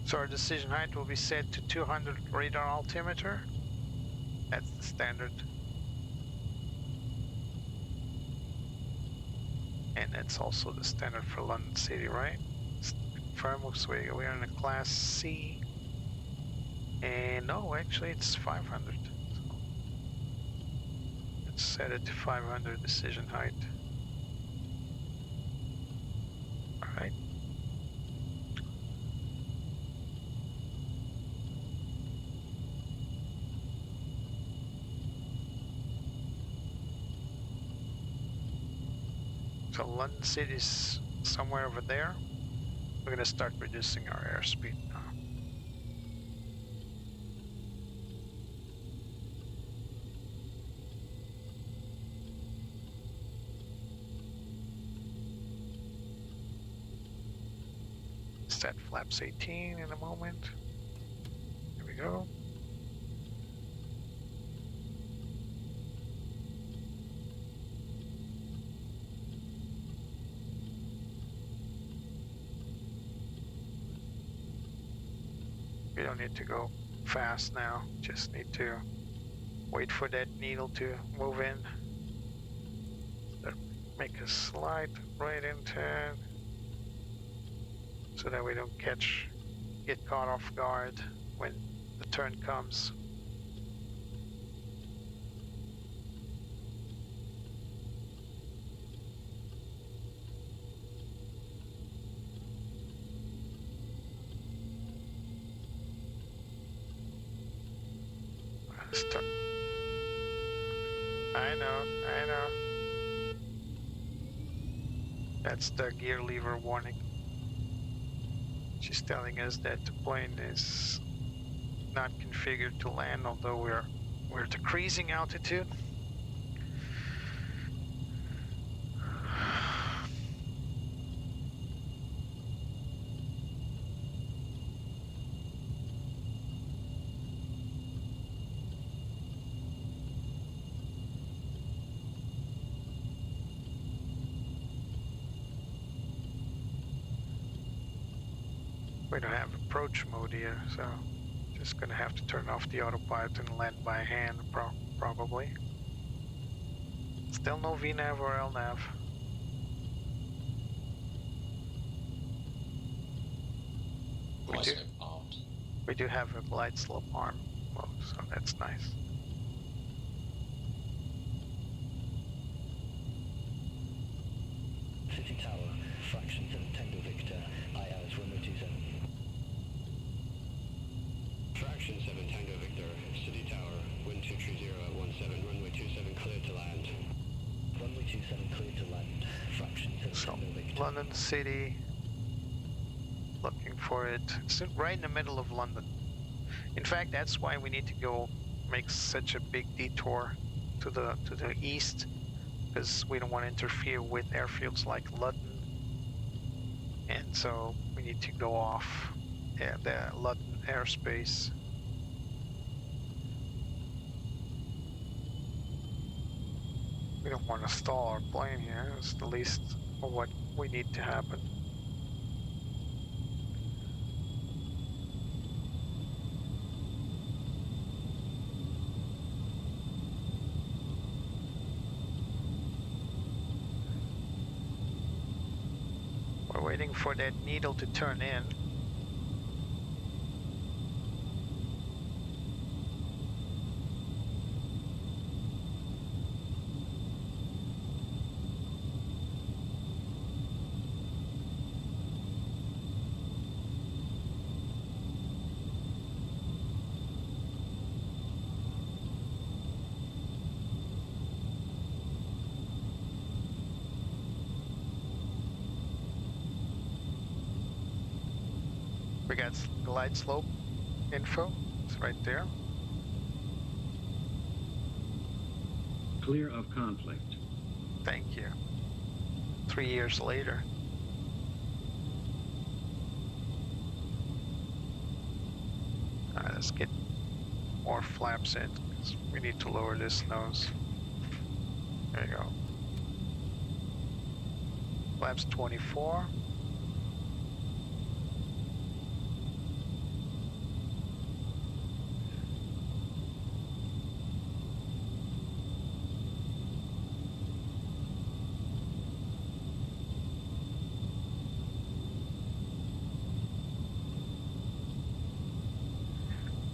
Speaker 2: So our decision height will be set to 200 radar altimeter. That's the standard. And that's also the standard for London City, right? Confirm, so we are in a class C. And no, actually it's 500. So let's set it to 500 decision height. All right. So London City is somewhere over there. We're gonna start reducing our airspeed now. Set flaps 18 in a moment. Here we go. We don't need to go fast now, just need to wait for that needle to move in. Make a slide right into it so that we don't get caught off guard when the turn comes. Start. I know. That's the gear lever warning. She's telling us that the plane is not configured to land, although we're decreasing altitude. We don't have approach mode here, so just gonna have to turn off the autopilot and land by hand, probably. Still no VNav or LNav.
Speaker 8: Glyoscope armed.
Speaker 2: We do have a glide slope arm mode, so that's nice.
Speaker 5: City Tower, fraction 7 Tango Victor, IRS 1027. Fraction 7 Tango Victor, City Tower, wind 230 at 17, runway 27 clear to land. Runway 27 clear to land, fraction 7
Speaker 2: So,
Speaker 5: Tango Victor.
Speaker 2: London City, looking for it. It's right in the middle of London. In fact, that's why we need to go make such a big detour to the east, because we don't want to interfere with airfields like Luton, and so we need to go off the Luton airspace. We don't want to stall our plane here. It's the least of what we need to happen. We're waiting for that needle to turn in. We got glide slope info, it's right there.
Speaker 9: Clear of conflict.
Speaker 2: Thank you. 3 years later. Alright, let's get more flaps in, 'cause we need to lower this nose. There you go. Flaps 24.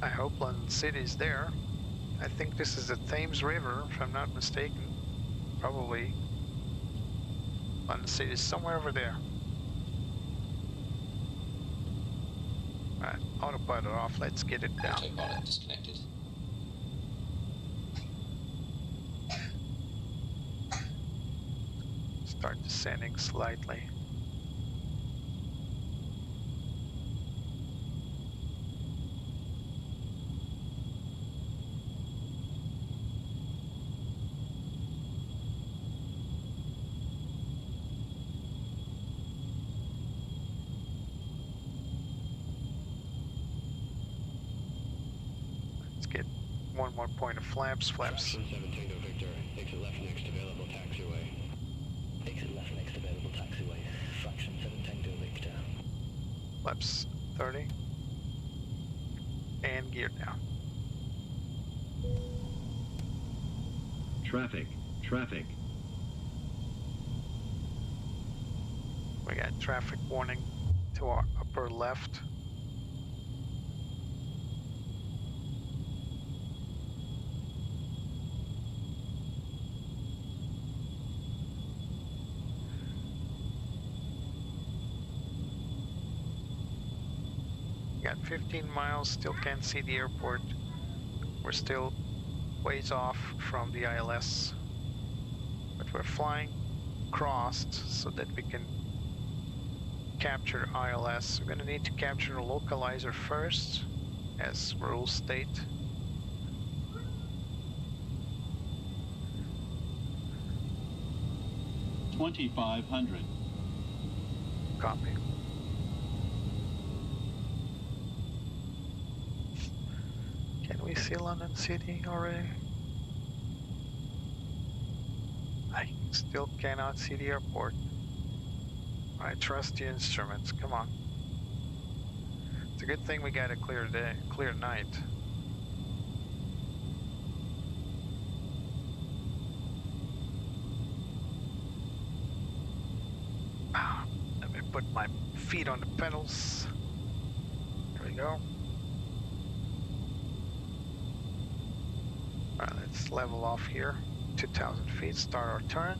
Speaker 2: I hope London City's there. I think this is the Thames River, if I'm not mistaken. Probably. London City is somewhere over there. Alright, autopilot off, let's get it down.
Speaker 8: Autopilot disconnected.
Speaker 2: Start descending slightly. Get one more point of flaps.
Speaker 5: Fraction 7 Tango Victor, exit left next available taxiway. Exit left next available taxiway, fraction 7 Tango Victor.
Speaker 2: Flaps 30. And gear down.
Speaker 9: Traffic. Traffic.
Speaker 2: We got traffic warning to our upper left. Got 15 miles, still can't see the airport. We're still ways off from the ILS, but we're flying crossed so that we can capture ILS. We're gonna need to capture the localizer first, as rules state.
Speaker 9: $2,500.
Speaker 2: Copy. Can we see London City already? I still cannot see the airport. I trust the instruments, come on. It's a good thing we got a clear day, clear night. Let me put my feet on the pedals. There we go. Alright, let's level off here. 2,000 feet, start our turn.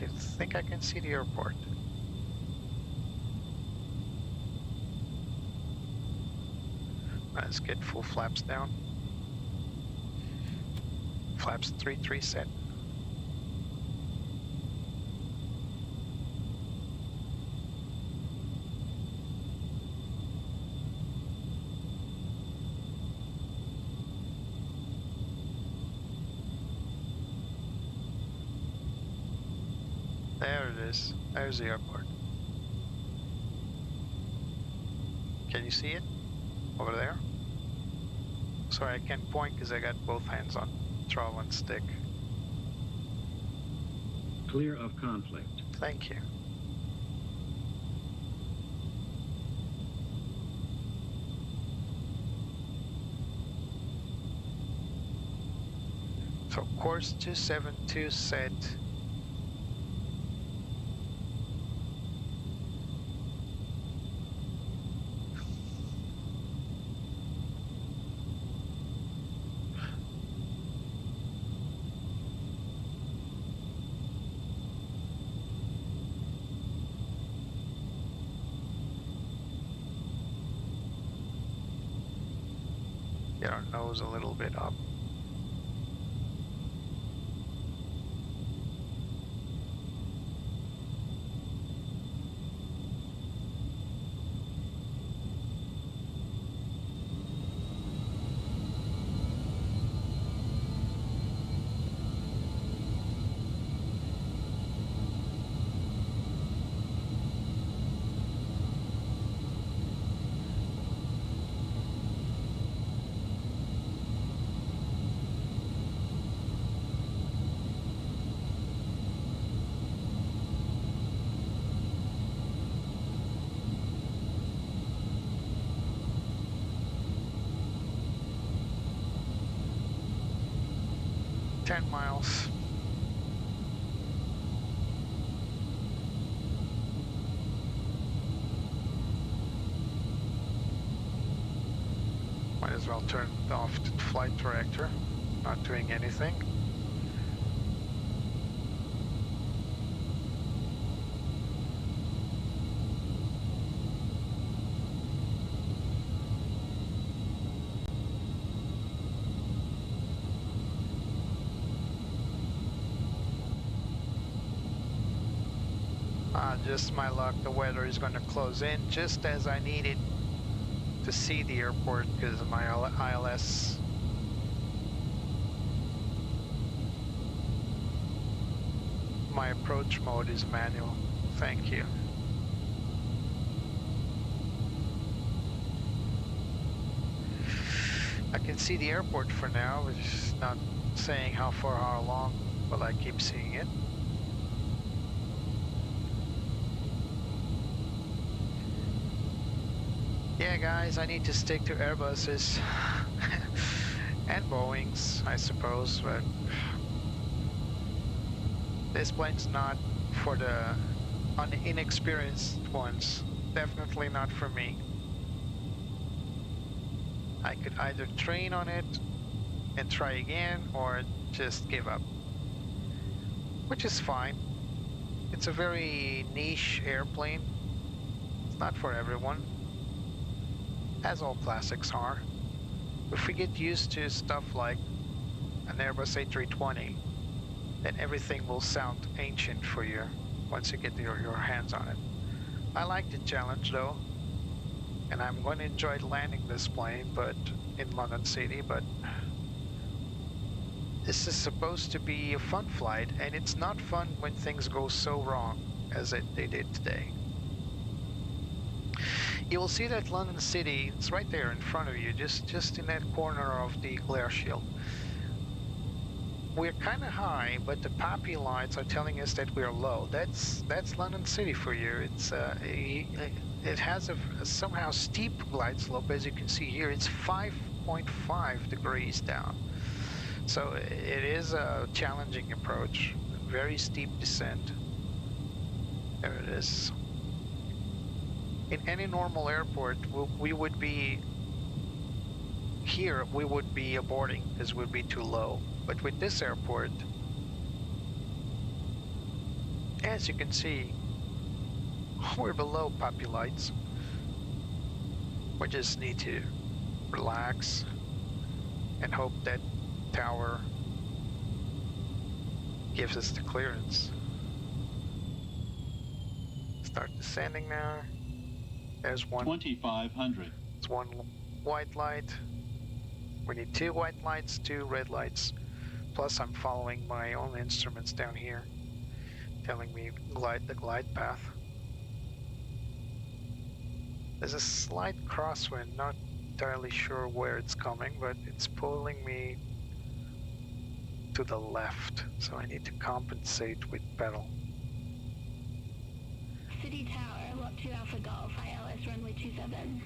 Speaker 2: I think I can see the airport. Let's get full flaps down. Flaps 3-3 set. There it is. There's the airport. Can you see it? Over there? Sorry, I can't point because I got both hands on throttle and stick.
Speaker 9: Clear of conflict.
Speaker 2: Thank you. So course 272 set. Get our nose a little bit up. Miles. Might as well turn off the flight director, not doing anything. Just my luck, the weather is going to close in just as I needed to see the airport because of my ILS. My approach mode is manual. Thank you. I can see the airport for now, which is not saying how far, how long, but I keep seeing it. Yeah, guys, I need to stick to Airbuses and Boeings, I suppose, but this plane's not for the inexperienced ones. Definitely not for me. I could either train on it and try again or just give up, which is fine. It's a very niche airplane. It's not for everyone, as all classics are. If we get used to stuff like an Airbus A320, then everything will sound ancient for you once you get your hands on it. I like the challenge though, and I'm going to enjoy landing this plane but in London City, but this is supposed to be a fun flight, and it's not fun when things go so wrong as they did today. You will see that London City, it's right there in front of you, just in that corner of the glare shield. we're kind of high, but the poppy lights are telling us that we're low. That's London City for you. It's it has a somehow steep glide slope, as you can see here. It's 5.5 degrees down, so it is a challenging approach. Very steep descent. There it is. In any normal airport, we would be here. We would be aborting because we'd be too low. But with this airport, as you can see, we're below poppy lights. We just need to relax and hope that tower gives us the clearance. Start descending now. There's one.
Speaker 9: 2500.
Speaker 2: It's one white light. We need 2 white lights, 2 red lights. Plus I'm following my own instruments down here, telling me the glide path. There's a slight crosswind, not entirely sure where it's coming, but it's pulling me to the left, so I need to compensate with pedal.
Speaker 3: City Tower, Lot 2 Alpha Golf, ILS runway 27.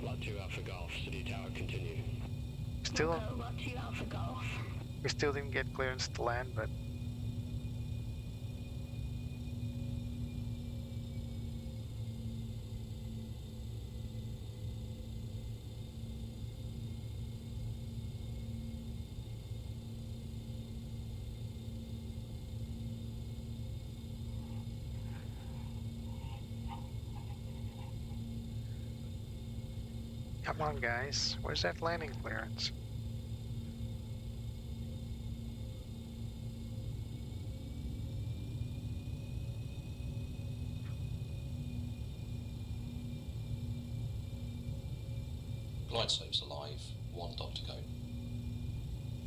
Speaker 5: Lot 2 Alpha Golf, City Tower, continue.
Speaker 2: Still,
Speaker 3: Lot 2 Alpha Golf.
Speaker 2: we still didn't get clearance to land, but come on, guys. Where's that landing clearance?
Speaker 8: Glide slope's alive. 1 dot to go.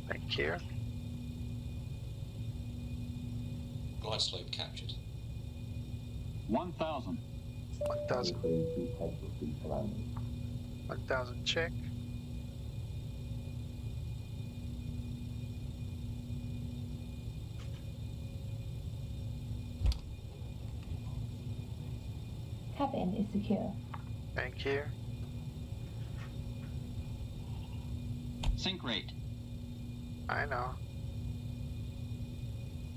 Speaker 2: Thank you.
Speaker 8: Glide slope captured.
Speaker 9: 1000.
Speaker 2: 1000. 1000 check.
Speaker 3: Cabin is secure.
Speaker 2: Thank you.
Speaker 9: Sync rate.
Speaker 2: I know.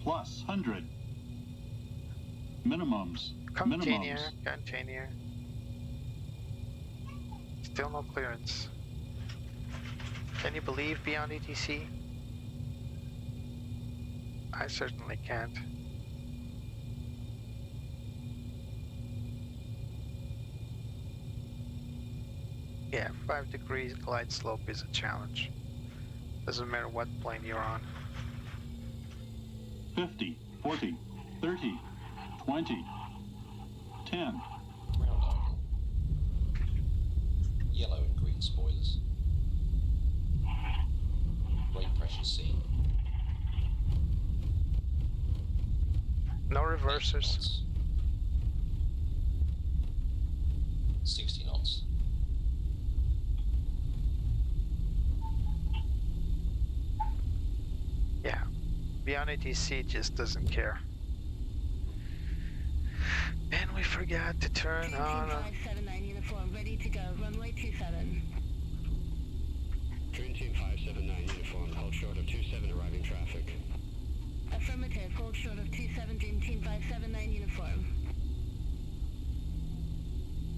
Speaker 9: Plus 100. Minimums.
Speaker 2: Continue.
Speaker 9: Minimums.
Speaker 2: Continue. Still no clearance. Can you believe beyond ETC? I certainly can't. Yeah, 5 degrees glide slope is a challenge. Doesn't matter what plane you're on.
Speaker 9: 50, 40, 30, 20, 10.
Speaker 8: Ground idle. Yellow and green spoilers. Brake pressure seen.
Speaker 2: No reversers.
Speaker 8: 60 knots.
Speaker 2: Yeah, beyond ATC just doesn't care. And we forgot to turn on.
Speaker 3: 579 uniform, ready to go, runway 27.
Speaker 5: Green Team 579 uniform, hold short of 27 arriving traffic.
Speaker 3: Affirmative, hold short of 27, Dream Team 579 uniform.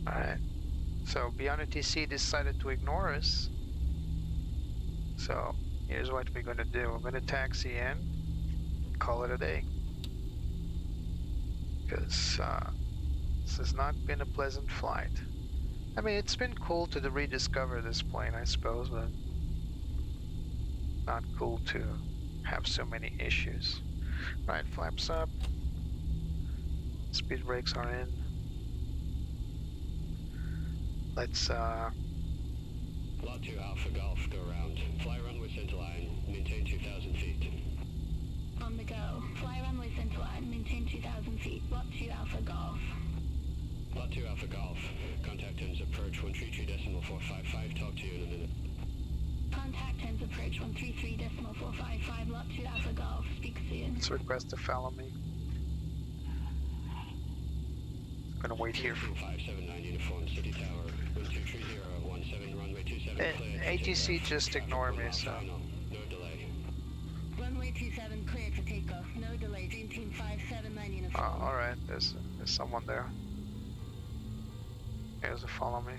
Speaker 2: Alright, so beyond ATC decided to ignore us. So here's what we're gonna do. We're gonna taxi in and call it a day. Because this has not been a pleasant flight. I mean, it's been cool to rediscover this plane, I suppose, but not cool to have so many issues. Right, flaps up. Speed brakes are in. Let's
Speaker 5: Lot 2 Alpha Golf, go round. Fly runway centerline, maintain 2,000 feet.
Speaker 3: On the go, fly runway centerline, maintain 2,000 feet, Lot 2 Alpha Golf.
Speaker 5: Lot 2 Alpha Golf, contact ends approach 133.455, talk to you in a minute.
Speaker 3: Contact ends approach 133.455.
Speaker 2: Let's request to follow me. Gonna wait here.
Speaker 5: 579 uniform city tower, 123017 runway 27 clear.
Speaker 2: ATC just ignore me, so.
Speaker 5: No delay.
Speaker 4: Runway 27 clear to take off. No delay. Dream Team 579 uniform.
Speaker 2: All right. There's someone there. Here's a follow me.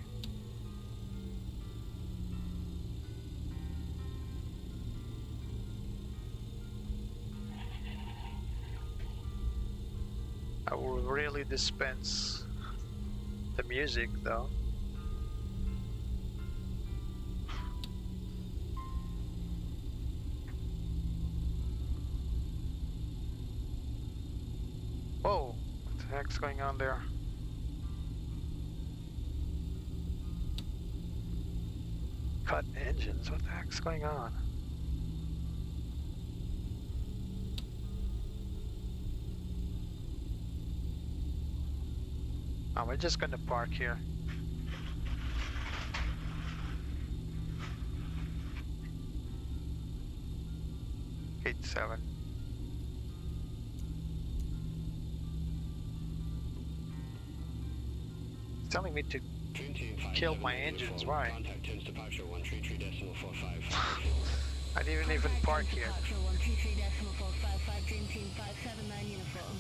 Speaker 2: I will really dispense the music though. Whoa, what the heck's going on there? Cut engines, what the heck's going on? Oh, we're just gonna park here. Gate 7. It's telling me to kill my engines, why?
Speaker 5: Contact Tim's departure 133.455.
Speaker 2: I didn't even park here.
Speaker 4: Departure 133.455. Dream Team 579 uniform.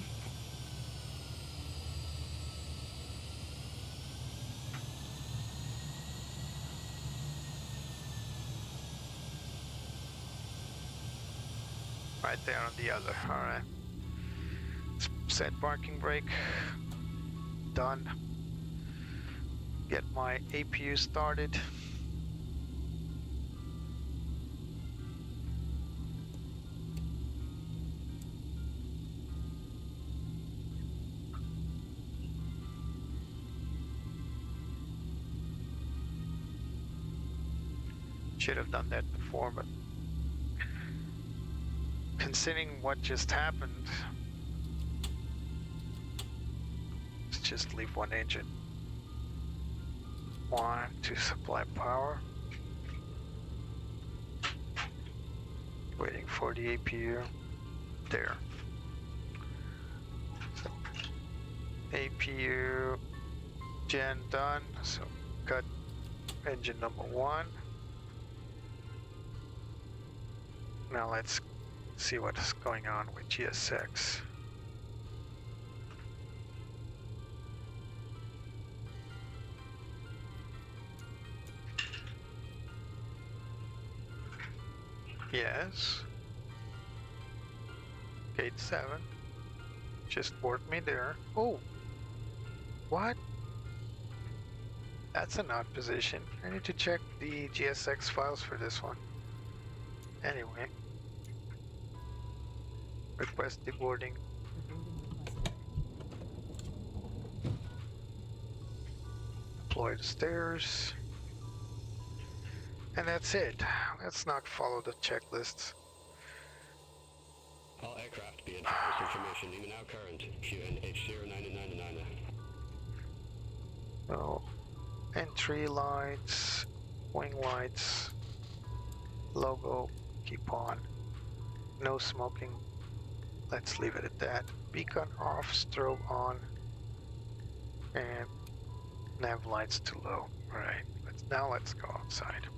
Speaker 2: Right there on the other, alright. Set parking brake. Done. Get my APU started. Should have done that before, but considering what just happened, let's just leave one engine. One to supply power. Waiting for the APU. There. So, APU gen done. So cut engine number 1. Now let's see what's going on with GSX. Yes. Gate 7. Just board me there. Oh! What? That's an odd position. I need to check the GSX files for this one. Anyway. Request deboarding. Deploy the stairs. And that's it. Let's not follow the checklists.
Speaker 5: All aircraft be advised, information even now current, QNH0999.
Speaker 2: So, entry lights, wing lights, logo, keep on. No smoking. Let's leave it at that. Beacon off, strobe on, and nav lights too low. Alright, now let's go outside.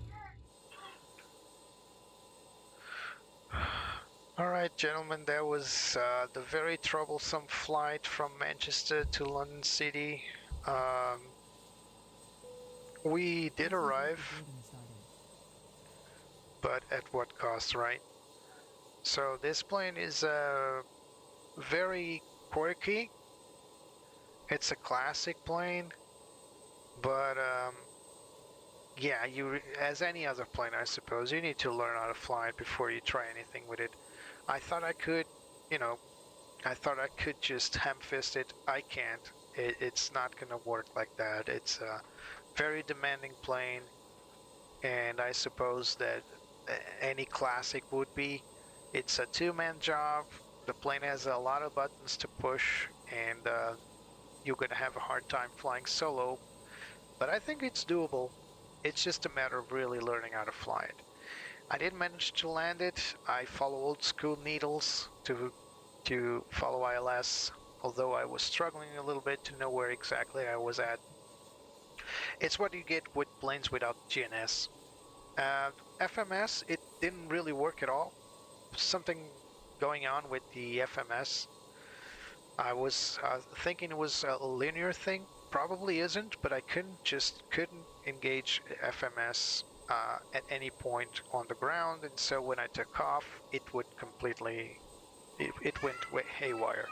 Speaker 2: Alright gentlemen, that was the very troublesome flight from Manchester to London City. We did arrive, but at what cost, right? So this plane is very quirky. It's a classic plane, but yeah, as any other plane, I suppose, you need to learn how to fly it before you try anything with it. I thought I could, I thought I could just ham-fist it. I can't. It's not gonna work like that. It's a very demanding plane, and I suppose that any classic would be. It's a two-man job. The plane has a lot of buttons to push, and you're gonna have a hard time flying solo, but I think it's doable. It's just a matter of really learning how to fly it. I did manage to land it. I follow old school needles to to follow ILS, although I was struggling a little bit to know where exactly I was at. It's what you get with planes without GNS. FMS, it didn't really work at all. Something going on with the FMS. I was thinking it was a linear thing. Probably isn't, but I couldn't engage FMS at any point on the ground, and so when I took off, it would completely, it went haywire.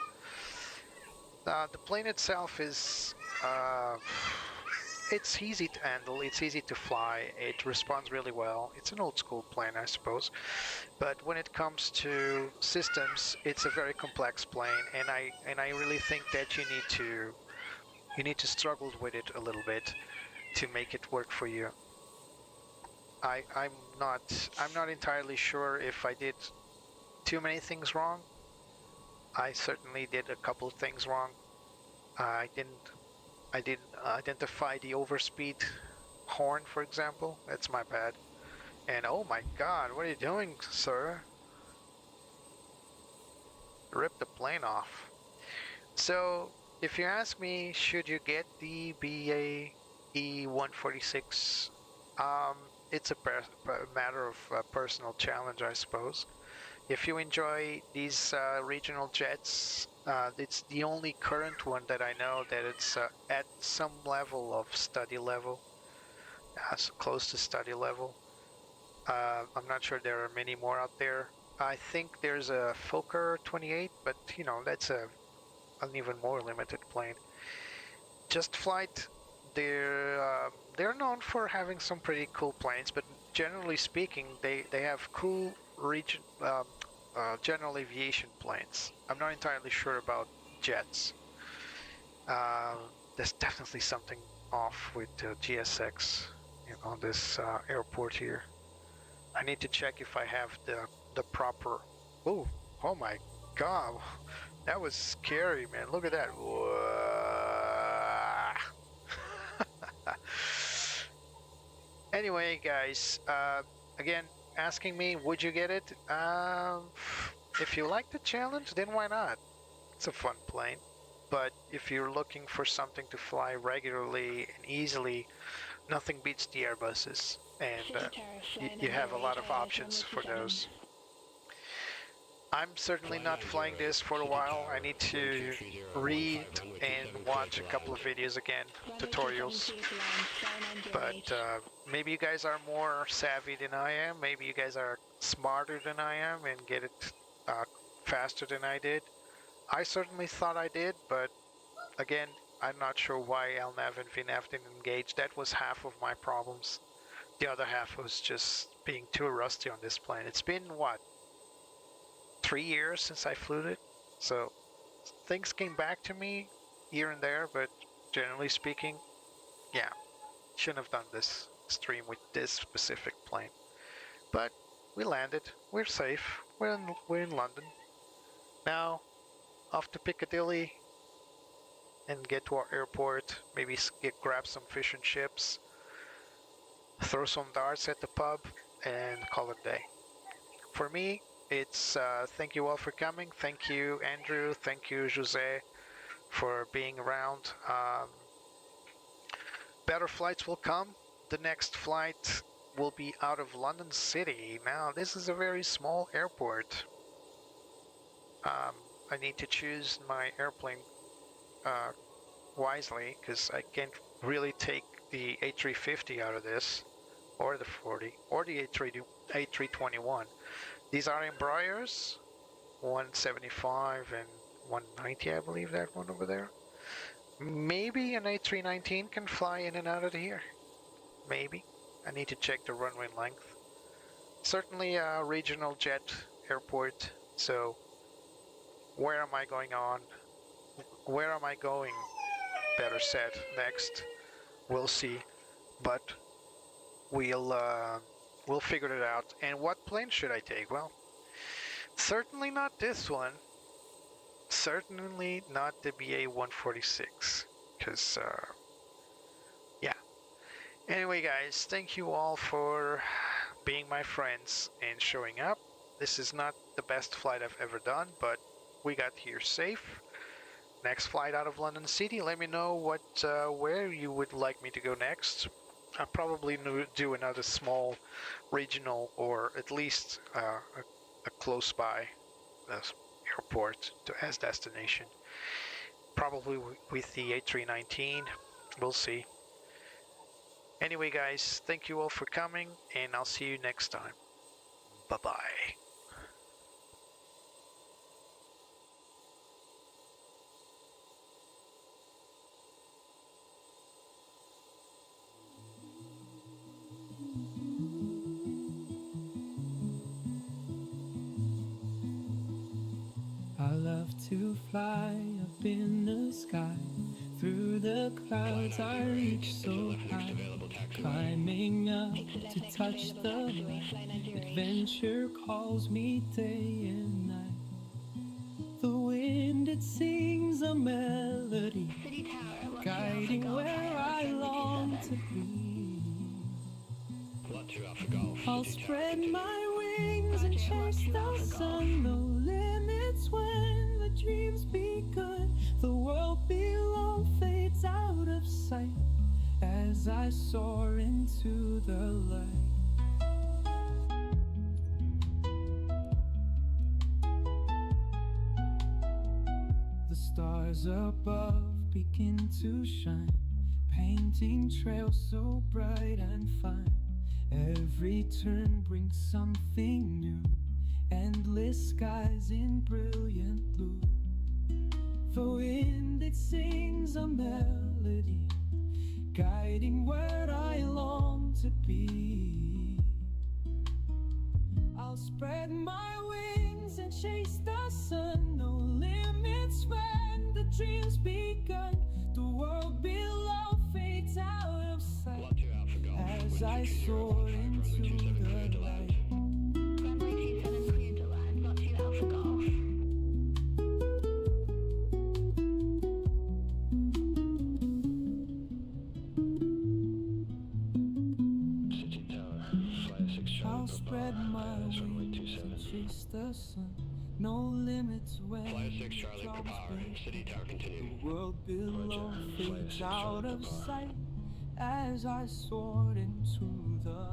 Speaker 2: The plane itself is, it's easy to handle, it's easy to fly, it responds really well. It's an old school plane, I suppose, but when it comes to systems, it's a very complex plane, and I really think that you need to struggle with it a little bit to make it work for you. I'm not entirely sure if I did too many things wrong. I certainly did a couple of things wrong. I didn't identify the overspeed horn, for example. That's my bad. And oh my God, what are you doing, sir? Rip the plane off. So if you ask me, should you get the BA E146? It's a matter of personal challenge, I suppose. If you enjoy these regional jets, it's the only current one that I know that it's at some level of study level, close to study level. I'm not sure there are many more out there. I think there's a Fokker 28, but you know, that's an even more limited plane. Just Flight, they're known for having some pretty cool planes, but generally speaking, they have cool general aviation planes. I'm not entirely sure about jets. There's definitely something off with GSX on this airport here. I need to check if I have the proper. Oh my God, that was scary, man! Look at that. Anyway, guys, again, asking me, would you get it? If you like the challenge, then why not? It's a fun plane. But if you're looking for something to fly regularly and easily, nothing beats the Airbuses, and you have a lot of options for those. I'm certainly not flying this for a while. I need to read and watch a couple of videos again, tutorials. But maybe you guys are more savvy than I am. Maybe you guys are smarter than I am and get it faster than I did. I certainly thought I did, but again, I'm not sure why LNAV and VNAV didn't engage. That was half of my problems. The other half was just being too rusty on this plane. It's been, what, 3 years since I flew it? So things came back to me here and there, but generally speaking, yeah, shouldn't have done this stream with this specific plane. But we landed, we're safe, we're in London. Now, off to Piccadilly and get to our airport, maybe grab some fish and chips, throw some darts at the pub, and call it a day. For me, it's thank you all for coming. Thank you, Andrew. Thank you, Jose, for being around. Better flights will come. The next flight will be out of London City. Now, this is a very small airport. I need to choose my airplane wisely, because I can't really take the A350 out of this, or the 40, or the A321. These are Embraers, 175 and 190, I believe, that one over there. Maybe an A319 can fly in and out of here. Maybe. I need to check the runway length. Certainly a regional jet airport, so where am I going on? Where am I going? Better said, next. We'll see. But we'll figure it out. And what plane should I take? Well, certainly not this one. Certainly not the BA-146. Because, yeah. Anyway, guys, thank you all for being my friends and showing up. This is not the best flight I've ever done, but we got here safe. Next flight out of London City. Let me know where you would like me to go next. I'll probably do another small regional, or at least a close by airport as destination. Probably with the A319. We'll see. Anyway, guys, thank you all for coming, and I'll see you next time. Bye-bye.
Speaker 1: I love to fly up in the sky. Through the clouds I reach so high, climbing up to touch the light. Adventure calls me day and night. The wind, it sings a melody, guiding where I long to be. I'll spread my wings and chase the sun. No limits when the dreams begun. The world below fades out of sight as I soar into the light. The stars above begin to shine, painting trails so bright and fine. Every turn brings something new, endless skies in brilliant blue. The wind, it sings a melody, guiding where I long to be. I'll spread my wings and chase the sun. No limits when the dreams begun. The world below fades out of sight as I soar into the light.
Speaker 4: Runway 27 cleared to land, not 2 Alpha Golf.
Speaker 6: City Tower, Flyer 6 Charlie
Speaker 1: I'll
Speaker 6: Papa,
Speaker 1: spread my
Speaker 6: ILS runway
Speaker 1: wings and
Speaker 6: 27.
Speaker 1: chase the sun. No limits when
Speaker 5: Flyer 6 Charlie
Speaker 1: jobs
Speaker 5: Papa,
Speaker 1: break.
Speaker 5: City Tower continue.
Speaker 1: The world below
Speaker 6: Roger. Flyer
Speaker 1: fades
Speaker 6: 6
Speaker 1: out
Speaker 6: Charlie
Speaker 1: of
Speaker 6: Papa.
Speaker 1: sight as I soar into the